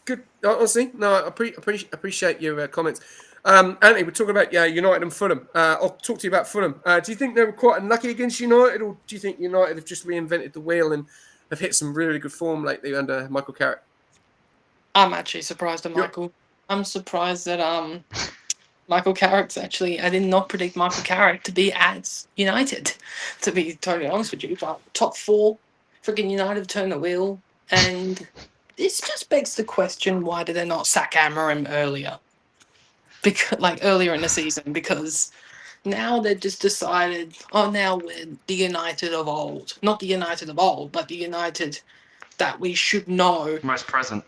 good. Honestly, no, I appreciate your comments. Anthony, we're talking about United and Fulham. I'll talk to you about Fulham. Do you think they were quite unlucky against United, or do you think United have just reinvented the wheel and have hit some really good form lately under Michael Carrick? I'm actually surprised at Michael. I'm surprised that Michael Carrick's actually. I did not predict Michael Carrick to be at United. To be totally honest with you, but top 4, freaking United turned the wheel, and this just begs the question: why did they not sack Amorim earlier? Because earlier in the season, because now they've just decided, now we're the United of old. Not the United of old, but the United that we should know. Most present.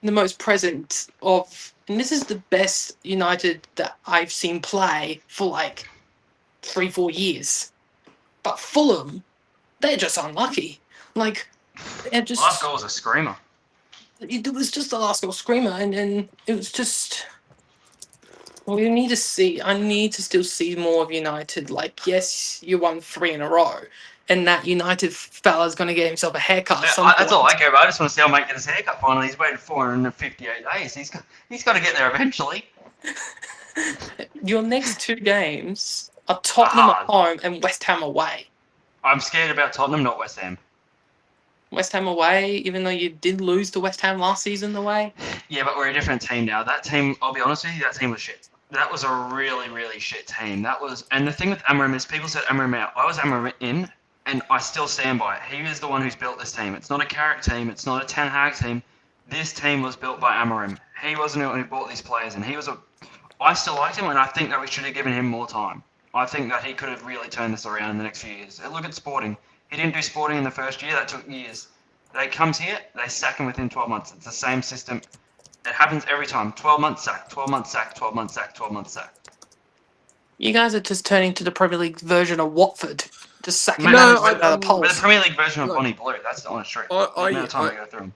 the most present of, and this is the best United that I've seen play for like 3-4 years. But Fulham, they're just unlucky. Like, they're just. Last goal was a screamer. It was just the last goal screamer, and it was just. Well, we need to see. I need to still see more of United. Like, yes, you won 3 in a row, and that United fella's going to get himself a haircut. At some That's all I point. care about. I just want to see how mate get his haircut finally. He's waited 458 days. He's got to get there eventually. Your next 2 games are Tottenham at home and West Ham away. I'm scared about Tottenham, not West Ham. West Ham away, even though you did lose to West Ham last season away. Yeah, but we're a different team now. That team, I'll be honest with you, that team was shit. That was a really, really shit team. And the thing with Amorim is people said Amorim out. I was Amorim in, and I still stand by it. He is the one who's built this team. It's not a Carrick team. It's not a Ten Hag team. This team was built by Amorim. He wasn't the one who brought these players, and I still liked him, and I think that we should have given him more time. I think that he could have really turned this around in the next few years. Look at Sporting. He didn't do Sporting in the first year. That took years. They comes here, they sack him within 12 months. It's the same system. It happens every time. 12 months sack, 12 months sack, 12 months sack, 12 months sack. You guys are just turning to the Premier League version of Watford. Just sacking No, managers I- out of the We're the polls. Premier League version of Bonnie Blue. That's the honest truth. The amount of time we go through them.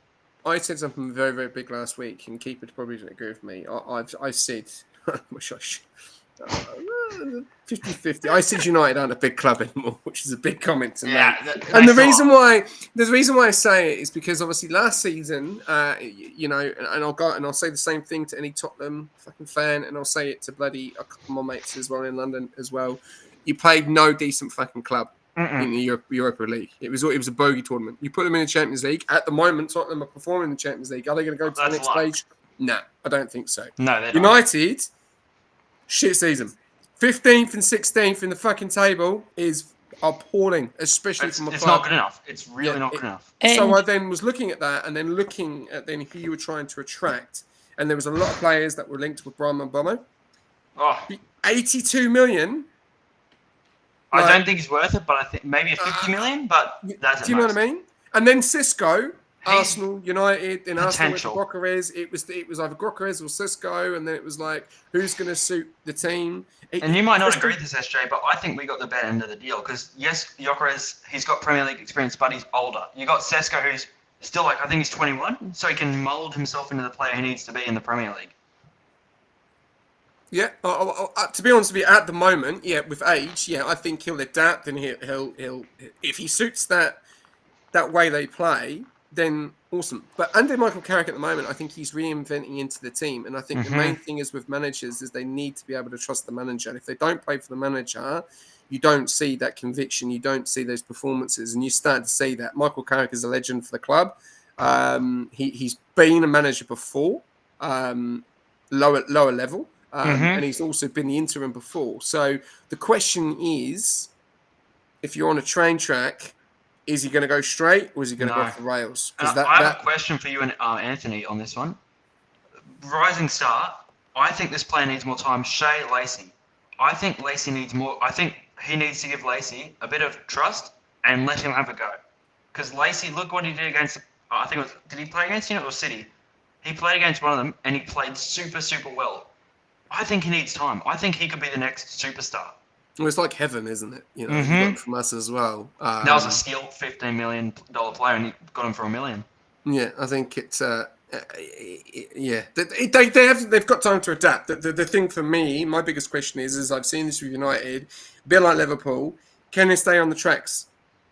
I said something very, very big last week, and Keeper probably didn't agree with me. I said, which I should, 50-50. I said United aren't a big club anymore, which is a big comment to make. And the reason why I say it is because obviously last season, and I'll say the same thing to any Tottenham fucking fan, and I'll say it to bloody a couple of my mates as well in London as well. You played no decent fucking club in the Europa League. It was a bogey tournament. You put them in the Champions League. At the moment, Tottenham are performing in the Champions League. Are they going to go to the next stage? No, I don't think so. No, they're not. United, shit season. 15th and 16th in the fucking table is appalling, especially from a club. It's not good enough. It's really not good enough. So I then was looking at that and then looking at then who you were trying to attract. And there was a lot of players that were linked with Brahma Bomo. Oh, 82 million. I don't think he's worth it, but I think maybe a 50 million, but that's Do you know what I mean? And then Cisco, Arsenal, United, then Arsenal with Gokares. It was either Gokares or Cisco, and then it was like, who's going to suit the team? And you might not agree with this, SJ, but I think we got the better end of the deal because yes, Gokares, he's got Premier League experience, but he's older. You got Cisco, who's still I think he's 21, so he can mould himself into the player he needs to be in the Premier League. Yeah, to be honest with you, at the moment, with age, I think he'll adapt, and he'll if he suits that way they play, then awesome. But under Michael Carrick at the moment, I think he's reinventing into the team, and I think the main thing is with managers is they need to be able to trust the manager. And if they don't play for the manager, you don't see that conviction, you don't see those performances, and you start to see that. Michael Carrick is a legend for the club. He's been a manager before, lower level. And he's also been the interim before. So the question is, if you're on a train track, is he going to go straight or is he going to go off the rails? I have a question for you and Anthony on this one. Rising star, I think this player needs more time. Shea Lacey. I think Lacey needs more. I think he needs to give Lacey a bit of trust and let him have a go. Because Lacey, look what he did against, I think it was, did he play against United or City? He played against one of them and he played super, super well. I think he needs time. I think he could be the next superstar. Well, it's like heaven, isn't it? You got from us as well. That was a skilled $15 million player, and you got him for $1 million. Yeah, I think it's they've got time to adapt. The thing for me, my biggest question is I've seen this with United, a bit like Liverpool. Can they stay on the tracks,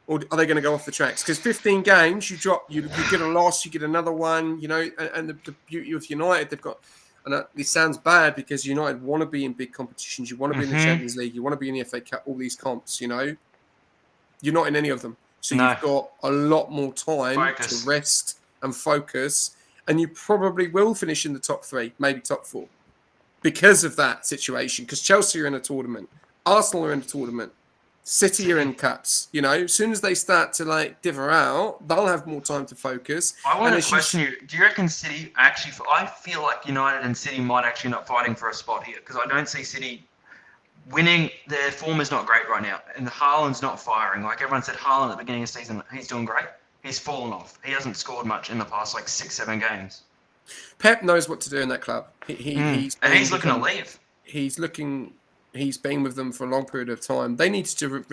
or are they going to go off the tracks? Because 15 games, you drop, you get a loss, you get another one. And the beauty of United, they've got. And it sounds bad because United want to be in big competitions. You want to be in the Champions League. You want to be in the FA Cup, all these comps, You're not in any of them. So you've got a lot more time to rest and focus. And you probably will finish in the top 3, maybe top 4. Because of that situation. Because Chelsea are in a tournament. Arsenal are in a tournament. City are in cups. As soon as they start to differ out, they'll have more time to focus. I want to question you. Do you reckon City actually? I feel like United and City might actually not fighting for a spot here because I don't see City winning. Their form is not great right now, and Haaland's not firing. Like everyone said, Haaland at the beginning of the season, he's doing great. He's fallen off. He hasn't scored much in the past 6-7 games. Pep knows what to do in that club. He's looking to leave. He's been with them for a long period of time. They need to.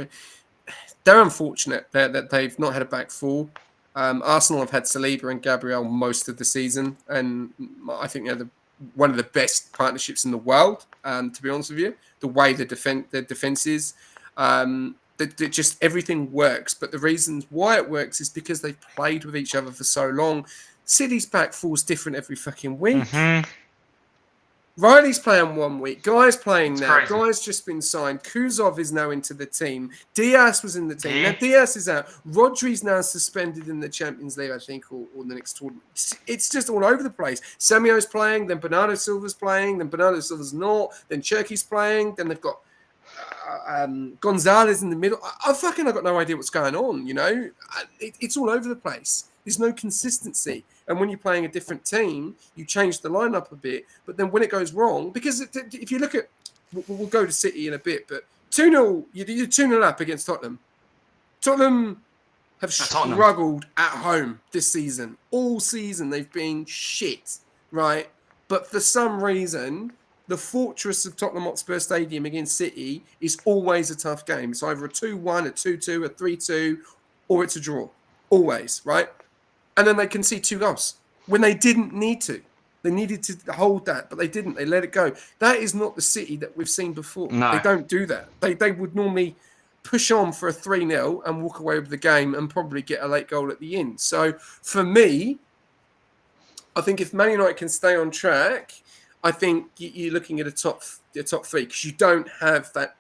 They're unfortunate that they've not had a back four. Arsenal have had Saliba and Gabriel most of the season, and I think they're one of the best partnerships in the world. To be honest with you, the way their defense is, that just everything works. But the reasons why it works is because they've played with each other for so long. City's back four is different every fucking week. Mm-hmm. Riley's playing 1 week. Guy's playing now. Crazy. Guy's just been signed. Kuzov is now into the team. Diaz was in the team. Now Diaz is out. Rodri's now suspended in the Champions League, I think, or the next tournament. It's just all over the place. Semio's playing, then Bernardo Silva's playing, then Bernardo Silva's not, then Cherki's playing, then they've got Gonzalez in the middle. I've got no idea what's going on, you know? It's all over the place. There's no consistency. And when you're playing a different team, you change the lineup a bit. But then when it goes wrong, because if you look at, we'll go to City in a bit, but 2-0, you're 2-0 up against Tottenham. Tottenham have struggled at home this season. All season they've been shit, right? But for some reason, the fortress of Tottenham Hotspur Stadium against City is always a tough game. It's either a 2-1, a 2-2, a 3-2, or it's a draw. Always, right? And then they concede 2 goals when they didn't need to. They needed to hold that, but they didn't. They let it go. That is not the City that we've seen before. No. They don't do that. They would normally push on for a 3-0 and walk away with the game and probably get a late goal at the end. So for me, I think if Man United can stay on track, I think you're looking at a top 3 because you don't have that.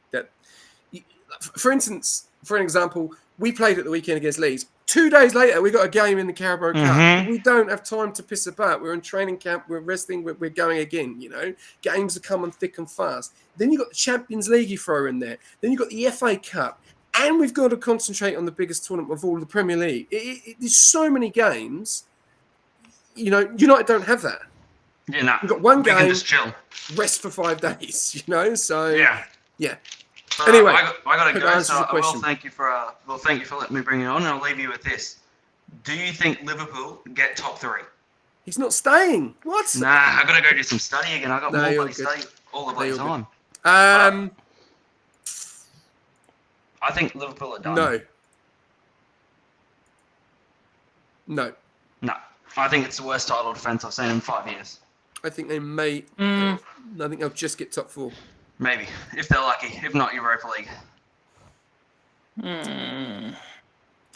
For instance, for an example, we played at the weekend against Leeds. 2 days later, we got a game in the Carabo Cup. We don't have time to piss about. We're in training camp. We're resting. We're going again, you know. Games are coming thick and fast. Then you've got the Champions League you throw in there. Then you've got the FA Cup. And we've got to concentrate on the biggest tournament of all, the Premier League. There's so many games. You know, United don't have that. Yeah, no. We've got one game, can just chill. rest for 5 days, you know. So, yeah. So Anyway, I got to go. So I will question. thank you for letting me bring it on, and I'll leave you with this. Do you think Liverpool get top 3? He's not staying. What? Nah, I got to go do some study again. I got more you're bloody good. study all the bloody time. I think Liverpool are done. No. No. I think it's the worst title defense I've seen in 5 years. I think they may. I think they'll just get top 4. Maybe, if they're lucky. If not, Europa League.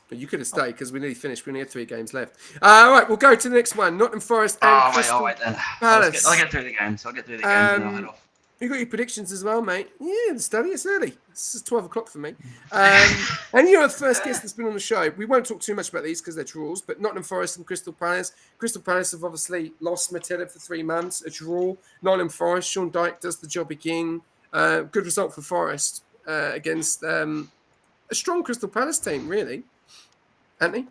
But you could have stayed because we nearly finished. We only had 3 games left. All right, we'll go to the next one. Nottingham Forest and Crystal wait then. Palace. I'll get through the games. And then I'll head off. You got your predictions as well, mate. Yeah, the study. It's early. It's 12 o'clock for me. And you're the first guest that's been on the show. We won't talk too much about these because they're draws, but Nottingham Forest and Crystal Palace. Crystal Palace have obviously lost Mateta for 3 months. A draw. Nottingham Forest. Sean Dyche does the job again. Good result for Forest against a strong Crystal Palace team, really. Anthony?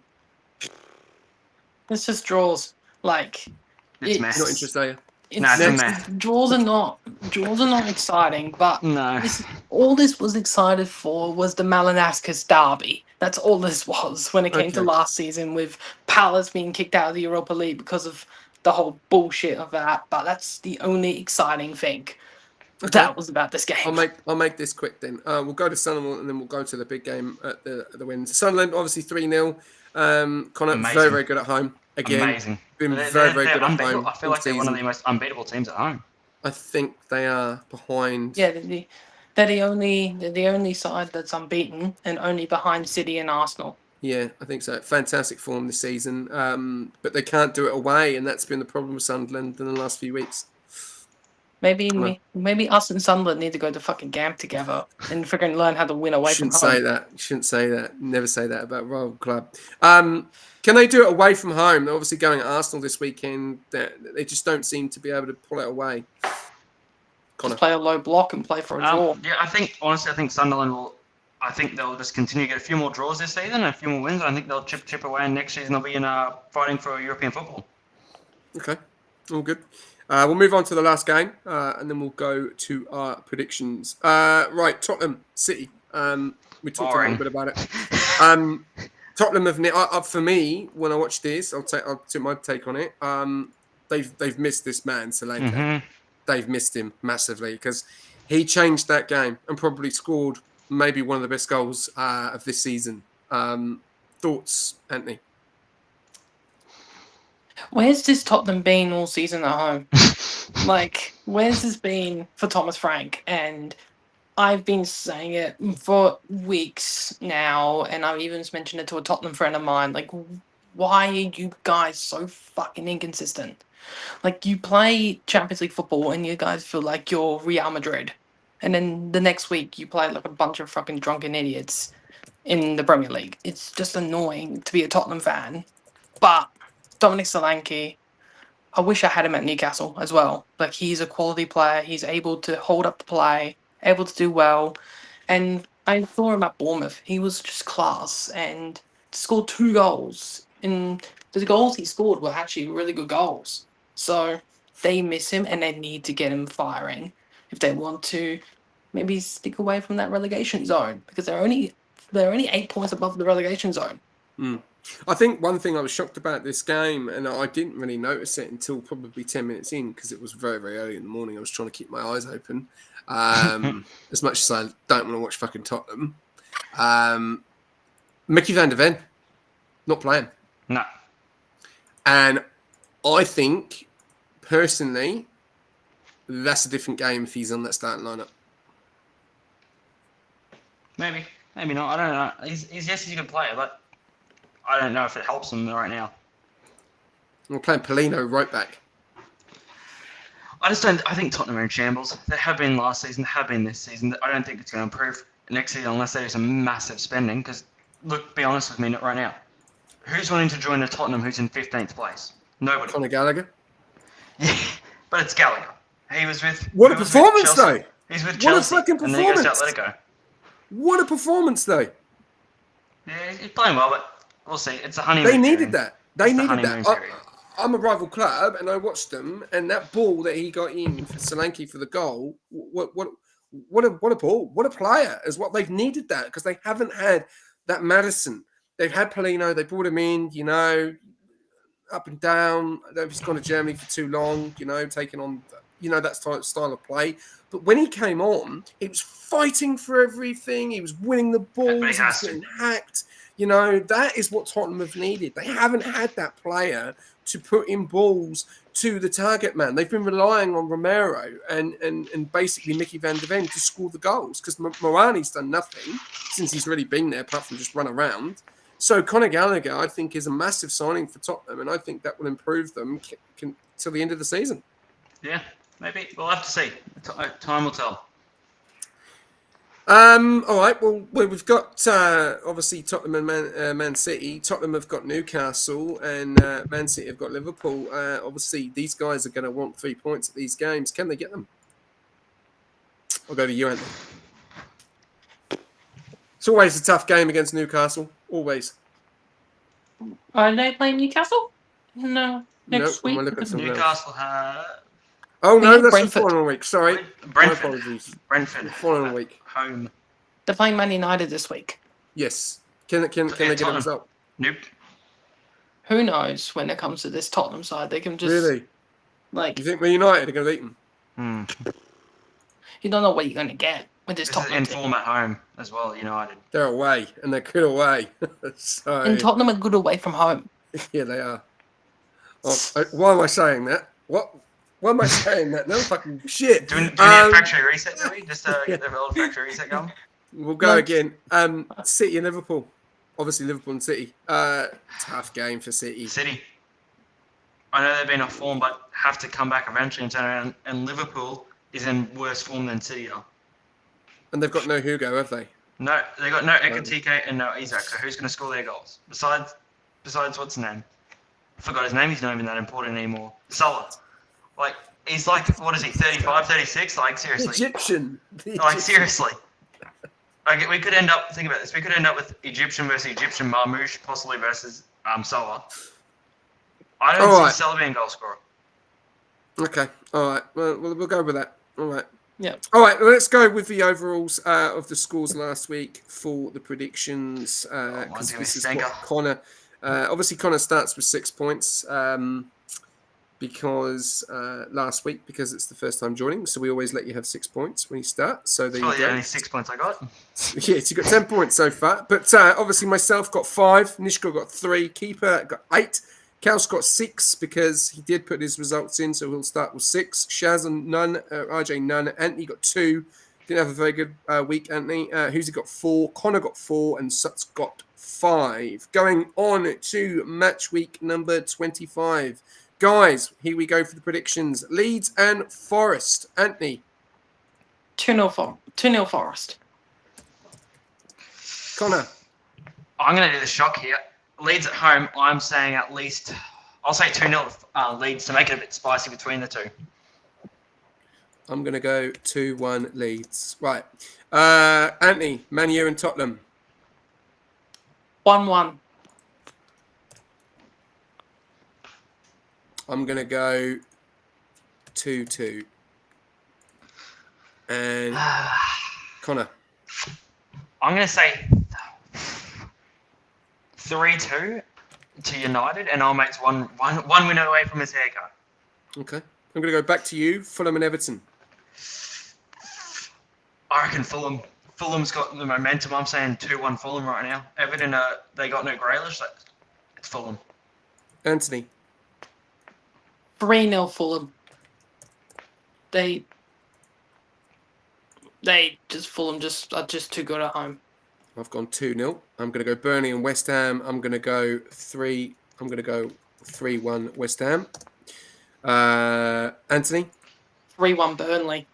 It's just draws. It's mess. Not interested, are you? It's a mess. Draws are not exciting, but No. all this was excited for was the Malinascus derby. That's all this was when it came to last season, with Palace being kicked out of the Europa League because of the whole bullshit of that. But that's the only exciting thing that was about this game. I'll make this quick then. We'll go to Sunderland and then we'll go to the big game at the win. Sunderland obviously 3-0. Connor, Amazing. very, very good at home. Again, Amazing. Been They're very, very good at unbeatable. home. I feel like they're one of the most unbeatable teams at home. I think they are behind. Yeah, they're the only side that's unbeaten and only behind City and Arsenal. Yeah, I think so. Fantastic form this season, but they can't do it away, and that's been the problem with Sunderland in the last few weeks. Maybe us and Sunderland need to go to fucking camp together and freaking learn how to win away from home. Shouldn't say that. Never say that about a rival club. Can they do it away from home? They're obviously going at Arsenal this weekend. They just don't seem to be able to pull it away. Connor. Just play a low block and play for a draw. Yeah, I think Sunderland will. I think they'll just continue to get a few more draws this season and a few more wins. I think they'll chip away, and next season they'll be fighting for European football. Okay, all good. We'll move on to the last game, and then we'll go to our predictions. Right, Tottenham City. We talked a little bit about it. Tottenham have for me when I watch this, I'll take my take on it. they've missed this man, Solanke. Mm-hmm. They've missed him massively because he changed that game and probably scored maybe one of the best goals of this season. Thoughts, Anthony? Where's this Tottenham been all season at home? Like, where's this been for Thomas Frank? And I've been saying it for weeks now, and I've even mentioned it to a Tottenham friend of mine. Like, why are you guys so fucking inconsistent? Like, you play Champions League football and you guys feel like you're Real Madrid. And then the next week you play like a bunch of fucking drunken idiots in the Premier League. It's just annoying to be a Tottenham fan. But Dominic Solanke, I wish I had him at Newcastle as well. Like, he's a quality player. He's able to hold up the play, able to do well. And I saw him at Bournemouth. He was just class and scored 2 goals. And the goals he scored were actually really good goals. So they miss him and they need to get him firing if they want to maybe stick away from that relegation zone, because they're only 8 points above the relegation zone. I think one thing I was shocked about this game, and I didn't really notice it until probably 10 minutes in because it was very, very early in the morning. I was trying to keep my eyes open. As much as I don't want to watch fucking Tottenham. Mickey van der Ven, not playing. No. And I think, personally, that's a different game if he's on that starting lineup. Maybe not. I don't know. He's a good player, but I don't know if it helps him right now. We're playing Polino right back. I think Tottenham are in shambles. They have been last season, they have been this season. I don't think it's going to improve next season unless they do some massive spending. Because, look, be honest with me right now. Who's wanting to join the Tottenham who's in 15th place? Nobody. Conor Gallagher. Yeah, but it's Gallagher. He was with... What a performance, though. He's with What Chelsea. a fucking performance. And then he goes to Atletico. What a performance, though. Yeah, he's playing well, but we'll see. It's a honeymoon They needed period. that. They It's the needed honeymoon that. period. I'm a rival club, and I watched them, and that ball that he got in for Solanke for the goal, what a ball, what a player, is what they've needed that, because they haven't had that Maddison. They've had Polino, they brought him in, up and down. I don't know if he's gone to Germany for too long, taking on, that style of play. But when he came on, he was fighting for everything. He was winning the balls. He was getting hacked. That is what Tottenham have needed. They haven't had that player to put in balls to the target man. They've been relying on Romero and basically Mickey van der Ven to score the goals, because Moani's done nothing since he's really been there apart from just run around. So Conor Gallagher, I think, is a massive signing for Tottenham, and I think that will improve them till the end of the season. Yeah, maybe. We'll have to see. Time will tell. All right. Well, we've got obviously Tottenham and Man City. Tottenham have got Newcastle, and Man City have got Liverpool. Obviously, these guys are going to want 3 points at these games. Can they get them? I'll go to you, Anthony. It's always a tough game against Newcastle. Always. Are they playing Newcastle? No. Next week? Newcastle have... Oh, no, that's Brentford. the following week. Sorry. Brentford. My apologies. Brentford. Following week. Home. They're playing Man United this week. Yes. Can they get a Tottenham. result? Nope. Who knows when it comes to this Tottenham side? They can just... Really? Like, You think Man United are going to beat them? you don't know what you're going to get with this This is Tottenham in team. form at home as well, United. They're away, and they're good away. So, And Tottenham are good away from home. yeah, they are. Oh, why am I saying that? What? Why am I saying that? No fucking shit. Do we need a factory reset, do we? Just to get the old factory reset going? We'll go again. City and Liverpool. Obviously, Liverpool and City. Tough game for City. City. I know they've been off form, but have to come back eventually and turn around. And Liverpool is in worse form than City are. And they've got no Hugo, have they? No, they got no Ekatike and no Isak. So who's going to score their goals? Besides what's his name? I forgot his name. He's not even that important anymore. Salah. Like, he's like, what is he, 35, 36? Like, seriously. Egyptian. Like, seriously. Like, we could end up, think about this, we could end up with Egyptian versus Egyptian, Marmoush possibly versus Salah. I don't see Salah being goal scorer. Okay. All right. Well, we'll go with that. All right. Yeah. All right. Let's go with the overalls of the scores last week for the predictions. Mine's Because gonna be this is stinker. what Connor. Obviously, Connor starts with 6 points. because last week, because it's the first time joining, so we always let you have 6 points when you start. So there you Probably go. the only 6 points I got. Yes, you got 10 points so far. But obviously myself got 5, Nishko got 3, Keeper got 8, Kaus got 6 because he did put his results in, so he'll start with 6. Shaz and none, RJ none, Anthony got 2. Didn't have a very good week, Anthony. Who's got 4, Connor got 4, and Suts got 5. Going on to match week number 25. Guys, here we go for the predictions. Leeds and Forest. Anthony. 2-0 Forest. Connor. I'm going to do the shock here. Leeds at home, I'm saying at least, I'll say 2-0 Leeds to make it a bit spicy between the two. I'm going to go 2-1 Leeds. Right. Anthony, Man U and Tottenham. 1-1. I'm going to go 2-2. And Connor. I'm going to say 3-2 to United, and I'll make one win away from his haircut. Okay. I'm going to go back to you, Fulham and Everton. I reckon Fulham's got the momentum. I'm saying 2-1 Fulham right now. Everton, they got no Grealish. So it's Fulham. Anthony. 3-0 Fulham. Fulham are just too good at home. I've gone 2-0. I'm going to go Burnley and West Ham. I'm going to go 3-1 West Ham. Anthony. 3-1 Burnley.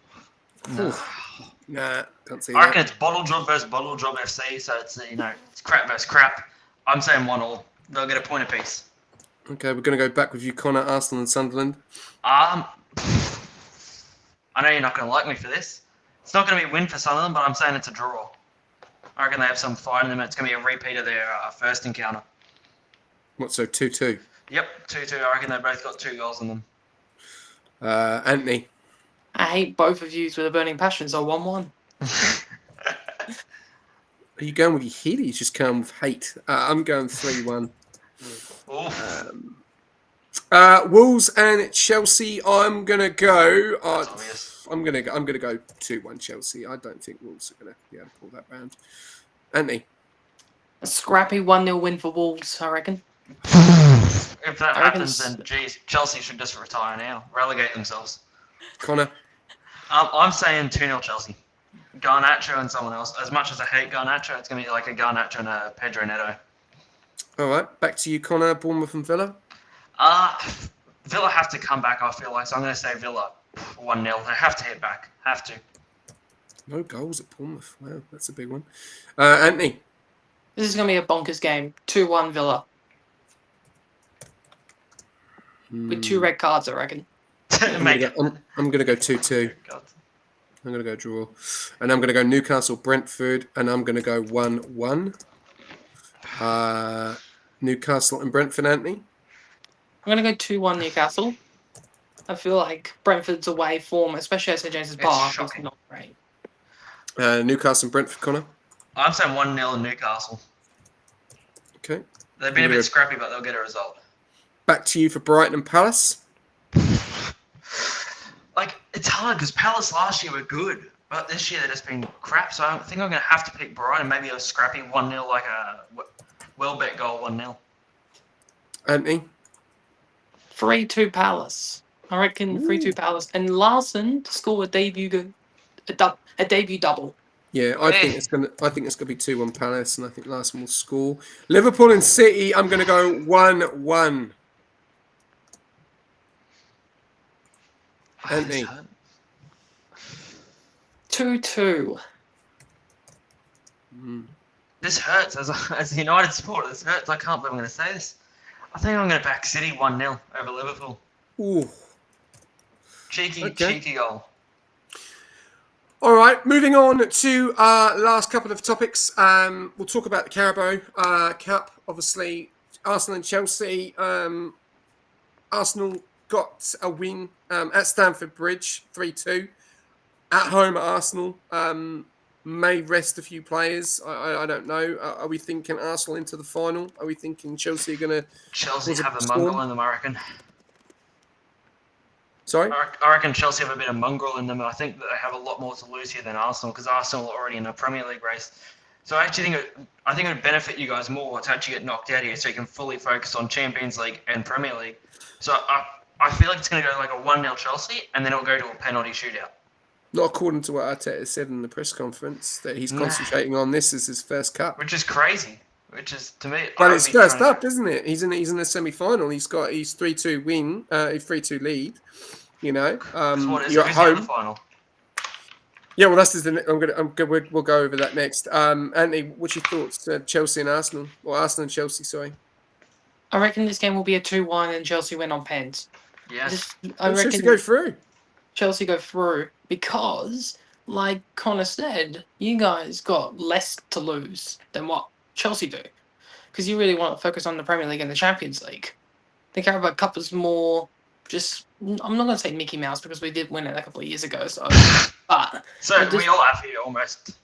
Nah, can't see I reckon that. it's Bottle Job versus Bottle Job FC, so it's it's crap versus crap. I'm saying 1-1. They'll get a point apiece. Okay, we're going to go back with you, Connor, Arsenal and Sunderland. I know you're not going to like me for this. It's not going to be a win for Sunderland, but I'm saying it's a draw. I reckon they have some fight in them. It's going to be a repeat of their first encounter. What, so 2-2? Yep, 2-2. I reckon they both got 2 goals in them. Anthony. I hate both of you with a burning passion, so 1-1. Are you going with your head or you just going with hate? I'm going 3-1. Wolves and Chelsea. I'm gonna go. I'm gonna go 2-1 Chelsea. I don't think Wolves are gonna be able to pull that round. Anthony. A scrappy 1-0 win for Wolves, I reckon. If that I reckon happens, then geez, Chelsea should just retire now, relegate themselves. Connor. I'm saying 2-0 Chelsea. Garnacho and someone else. As much as I hate Garnacho, it's going to be like a Garnacho and a Pedro Neto. All right, back to you, Connor. Bournemouth and Villa. Villa have to come back, I feel like, so I'm going to say Villa 1-0. They have to hit back. Have to. No goals at Bournemouth. Wow, that's a big one. Anthony. This is going to be a bonkers game. 2-1 Villa. With 2 red cards, I reckon. I'm going to go 2-2. I'm going to go draw. And I'm going to go Newcastle, Brentford, and I'm going to go 1-1. Newcastle and Brentford, Anthony? I'm going to go 2-1 Newcastle. I feel like Brentford's away form, especially at St James's Park, is not great. Newcastle and Brentford, Connor? I'm saying 1-0 Newcastle. Okay. They've been a bit scrappy, but they'll get a result. Back to you for Brighton and Palace. Like, it's hard because Palace last year were good, but this year they've just been crap. So I think I'm going to have to pick Brighton, maybe a scrappy 1-0, like a well-bet goal 1-0. Anthony? 3-2 Palace. I reckon 3-2 Palace. And Larson to score a debut double. Yeah, I think it's gonna be 2-1 Palace, and I think Larson will score. Liverpool and City, I'm gonna go 1-1. Anthony. 2-2. This hurts as a United supporter. This hurts. I can't believe I'm going to say this. I think I'm going to back City 1-0 over Liverpool. Ooh. Cheeky goal. All right, moving on to our last couple of topics. We'll talk about the Carabo Cup. Obviously, Arsenal and Chelsea. Arsenal got a win at Stamford Bridge, 3-2. At home at Arsenal. May rest a few players. I don't know. Are we thinking Arsenal into the final? Are we thinking Chelsea are going to... Chelsea have a mungle in them, I reckon. Sorry? I reckon Chelsea have a bit of mongrel in them. I think that they have a lot more to lose here than Arsenal because Arsenal are already in a Premier League race. So I actually think it would benefit you guys more to actually get knocked out here so you can fully focus on Champions League and Premier League. So I feel like it's going to go like a 1-0 Chelsea and then it'll go to a penalty shootout. Not according to what Arteta said in the press conference, that he's concentrating on this as his first cup. Which is crazy. Which is, to me... But it's first up, isn't it? He's in a semi-final. He's 3-2 win, 3-2 lead. You know, what is you're at home. The final? Yeah, well, that's we'll go over that next. Anthony, what's your thoughts? Chelsea and Arsenal, or Arsenal and Chelsea? Sorry. I reckon this game will be a 2-1 and Chelsea win on pens. Yes. I reckon Chelsea go through. Chelsea go through because, like Connor said, you guys got less to lose than what Chelsea do. Because you really want to focus on the Premier League and the Champions League. The Carabo Cup is more just... I'm not going to say Mickey Mouse because we did win it a couple of years ago. So, we all have here almost.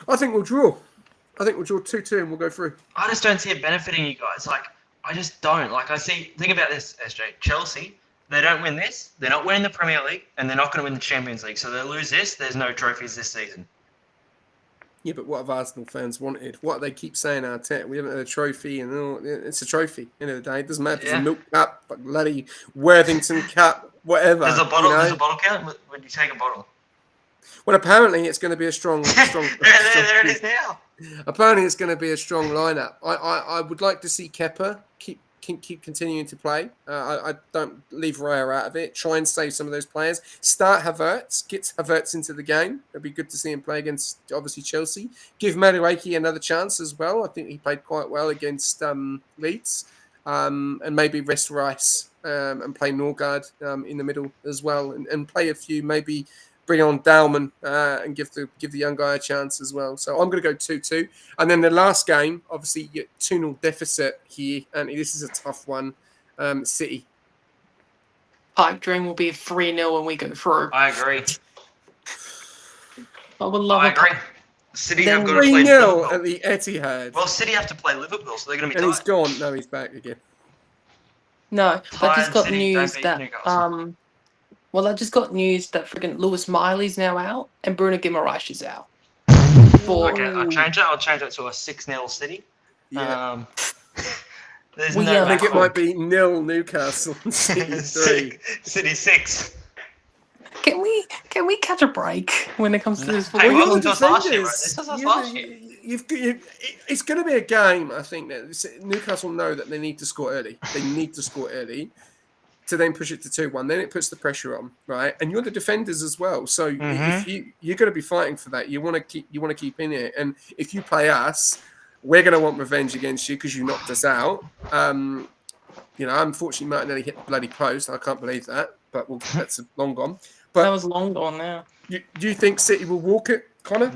I think we'll draw. I think we'll draw 2-2 and we'll go through. I just don't see it benefiting you guys. Like, I just don't. Like, think about this, SJ. Chelsea, they don't win this. They're not winning the Premier League, and they're not going to win the Champions League. So they lose this. There's no trophies this season. Yeah, but what have Arsenal fans wanted? What they keep saying, Arteta, we haven't had a trophy, and all, it's a trophy. End of the day, it doesn't matter if it's a milk cup, a bloody Worthington Cup, whatever. There's a bottle. You know? There's a bottle count. Would you take a bottle? Well, apparently it's going to be a strong. there it is now. Apparently it's going to be a strong lineup. I would like to see Kepa keep continuing to play. I don't leave Raya out of it. Try and save some of those players. Start Havertz. Get Havertz into the game. It'd be good to see him play against, obviously, Chelsea. Give Madueke another chance as well. I think he played quite well against Leeds. And maybe rest Rice and play Norgard in the middle as well. And play a few, maybe bring on Dalman and give the young guy a chance as well. So I'm going to go 2-2. And then the last game, obviously, 2-0 deficit here. And this is a tough one. City. Pipe dream will be 3-0 when we go through. I agree. I would love I agree. City have got to play 3-0 Liverpool. at the Etihad. Well, City have to play Liverpool, so they're going to be And tight. he's gone. No, he's back again. No, I just got City news don't beat that Newcastle. I just got news that freaking Lewis Miley's now out and Bruno Guimaraes is out. Okay, I'll change it. I'll change it to a 6-0 City. Yeah. There's Well, no yeah, I think it backhook. might be 0 Newcastle and City 3. City 6. Can we catch a break when it comes to this? Hey, Well, welcome you're to us last year, defenders. right? This was us You- last year. It's going to be a game, I think, that Newcastle know that they need to score early. They need to score early to then push it to 2-1. Then it puts the pressure on, right? And you're the defenders as well. So if you're going to be fighting for that. You want to keep in it. And if you play us, we're going to want revenge against you because you knocked us out. Unfortunately, Martinelli hit the bloody post. I can't believe that, but that's long gone. But That was long gone now. do you think City will walk it, Connor?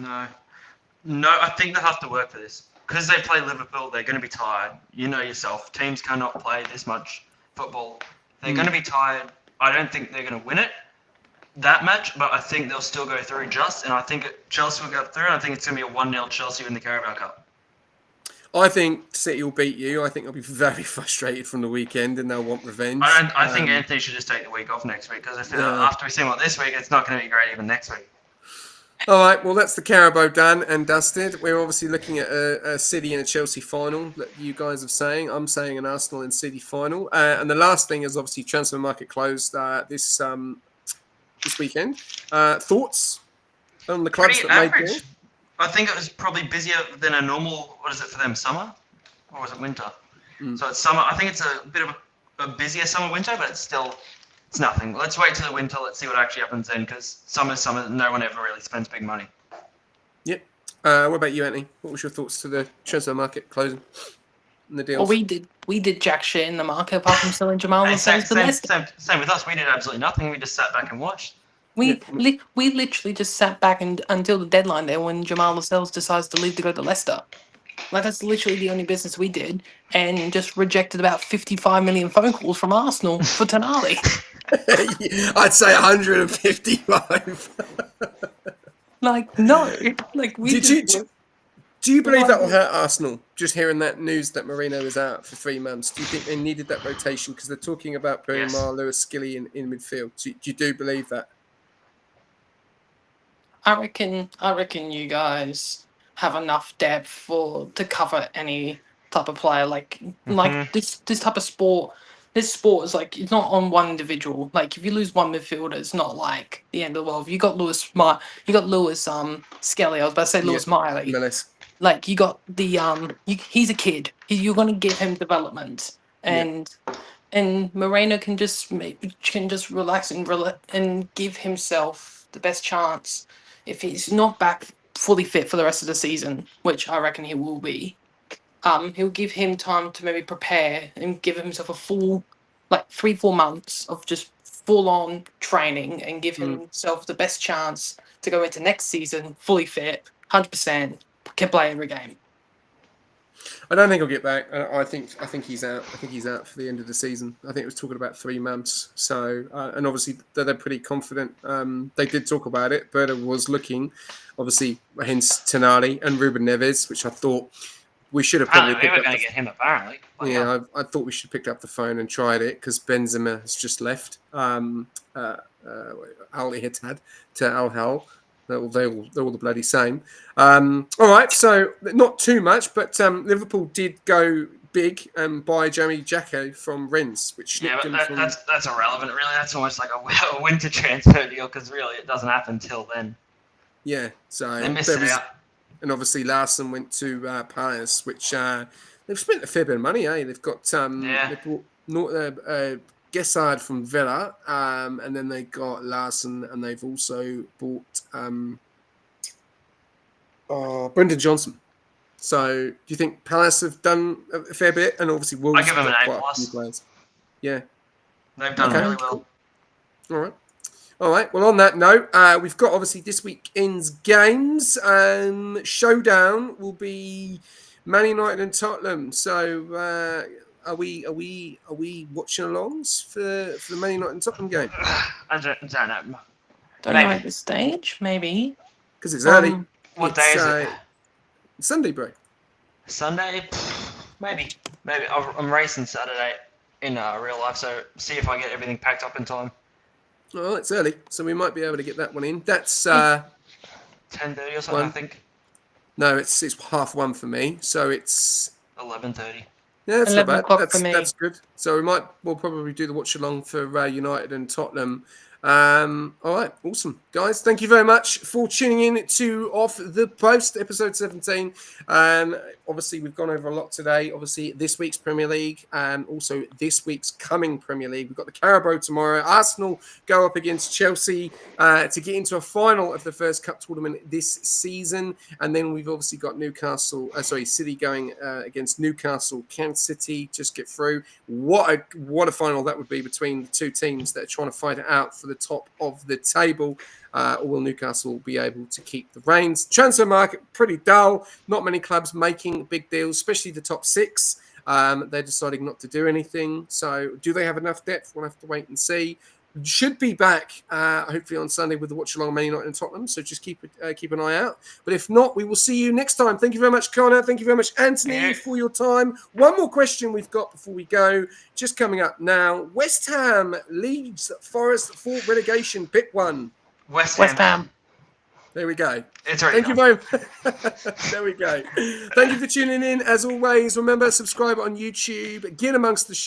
No, I think they'll have to work for this. Because they play Liverpool, they're going to be tired. You know yourself. Teams cannot play this much football. They're going to be tired. I don't think they're going to win it, that match, but I think they'll still go through and I think Chelsea will go through, and I think it's going to be a 1-0 Chelsea in the Carabao Cup. I think City will beat you. I think they'll be very frustrated from the weekend and they'll want revenge. I think Anthony should just take the week off next week because I feel like after we've seen what this week, it's not going to be great even next week. All right, well, that's the Carabo done and dusted. We're obviously looking at a City and a Chelsea final that you guys are saying. I'm saying an Arsenal and City final. And the last thing is obviously transfer market closed this weekend. Thoughts on the clubs Pretty that made average. deals? I think it was probably busier than a normal, what is it for them, summer? Or was it winter? So it's summer. I think it's a bit of a busier summer-winter, but it's nothing. Let's wait till the winter. Let's see what actually happens then, because summer, no one ever really spends big money. Yep. What about you, Anthony? What was your thoughts to the transfer market closing and the deals? Well, we did jack shit in the market apart from selling Jamal Lascelles to Leicester. Same with us. We did absolutely nothing. We just sat back and watched. We literally just sat back until the deadline there when Jamal Lascelles decides to leave to go to Leicester. Like, that's literally the only business we did, and just rejected about 55 million phone calls from Arsenal for Tonali. I'd say 155. Like, no. Like, we Do Do you believe that will hurt Arsenal? Just hearing that news that Moreno is out for 3 months. Do you think they needed that rotation? Because they're talking about putting Yes. Lewis, Skilly in midfield. Do you believe that? I reckon you guys have enough depth to cover any type of player. Like this type of sport. This sport is like it's not on one individual. Like if you lose one midfielder, it's not like the end of the world. If you got Lewis Skelly. I was about to say Lewis Miley. Melis. Like you got the he's a kid. You're gonna give him development, and Moreno can just relax and give himself the best chance. If he's not back fully fit for the rest of the season, which I reckon he will be, he'll give him time to maybe prepare and give himself a full 3-4 months of just full on training and give himself the best chance to go into next season fully fit, 100%. Can play every game. I don't think he'll get back. I think he's out. I think he's out for the end of the season. I think it was talking about 3 months. So, and obviously they're pretty confident. They did talk about it. Berta was looking, obviously, hence Tonali and Ruben Neves, which I thought we should have probably Apparently, we were going to get him, apparently. Yeah, I thought we should have picked up the phone and tried it because Benzema has just left Al Ittihad to Al Hilal. They're all the bloody same. All right, so not too much, but Liverpool did go big and buy Jamie Jacko from Rennes, which Yeah, snipped but him from... that's irrelevant, really. That's almost like a winter transfer deal because really it doesn't happen till then. Yeah, so They missed it out. And obviously Larson went to Paris, which they've spent a fair bit of money, eh? They've got they bought Gessard from Villa, and then they got Larson, and they've also bought Brendan Johnson. So, do you think Palace have done a fair bit? And obviously, Wolves I give them have an got A+. quite a few players. Yeah. They've done really well. All right. Well, on that note, we've got obviously this weekend's games. Showdown will be Man United and Tottenham. So, are we watching alongs for the Man United and Tottenham game? I don't know. Don't know at this stage. Maybe Because it's early. What day is it? Sunday, bro. Sunday? Maybe. I'm racing Saturday in real life, so see if I get everything packed up in time. Well, it's early, so we might be able to get that one in. That's 10:30 or something, I think. No, it's 1:30 for me, so it's 11:30. Yeah, that's not bad. 11 for me. That's good. So we'll probably do the watch along for United and Tottenham. All right, awesome, guys. Thank you very much for tuning in to Off the Post, episode 17. Obviously, we've gone over a lot today. Obviously, this week's Premier League and also this week's coming Premier League. We've got the Carabo tomorrow. Arsenal go up against Chelsea to get into a final of the first cup tournament this season. And then we've obviously got City going against Newcastle. Can City just get through? What a final that would be between the two teams that are trying to fight it out for the top of the table. Or will Newcastle be able to keep the reins? Transfer market pretty dull. Not many clubs making big deals, especially the top 6. They're deciding not to do anything. So do they have enough depth? We'll have to wait and see. Should be back hopefully on Sunday with the watch along Man United and Tottenham. So just keep an eye out. But if not, we will see you next time. Thank you very much, Connor. Thank you very much, Anthony, for your time. One more question we've got before we go. Just coming up now. West Ham leads Forest for relegation. Pick one. West Ham. There we go. It's already Thank you very much. There we go. Thank you for tuning in. As always, remember, subscribe on YouTube. Get amongst the show.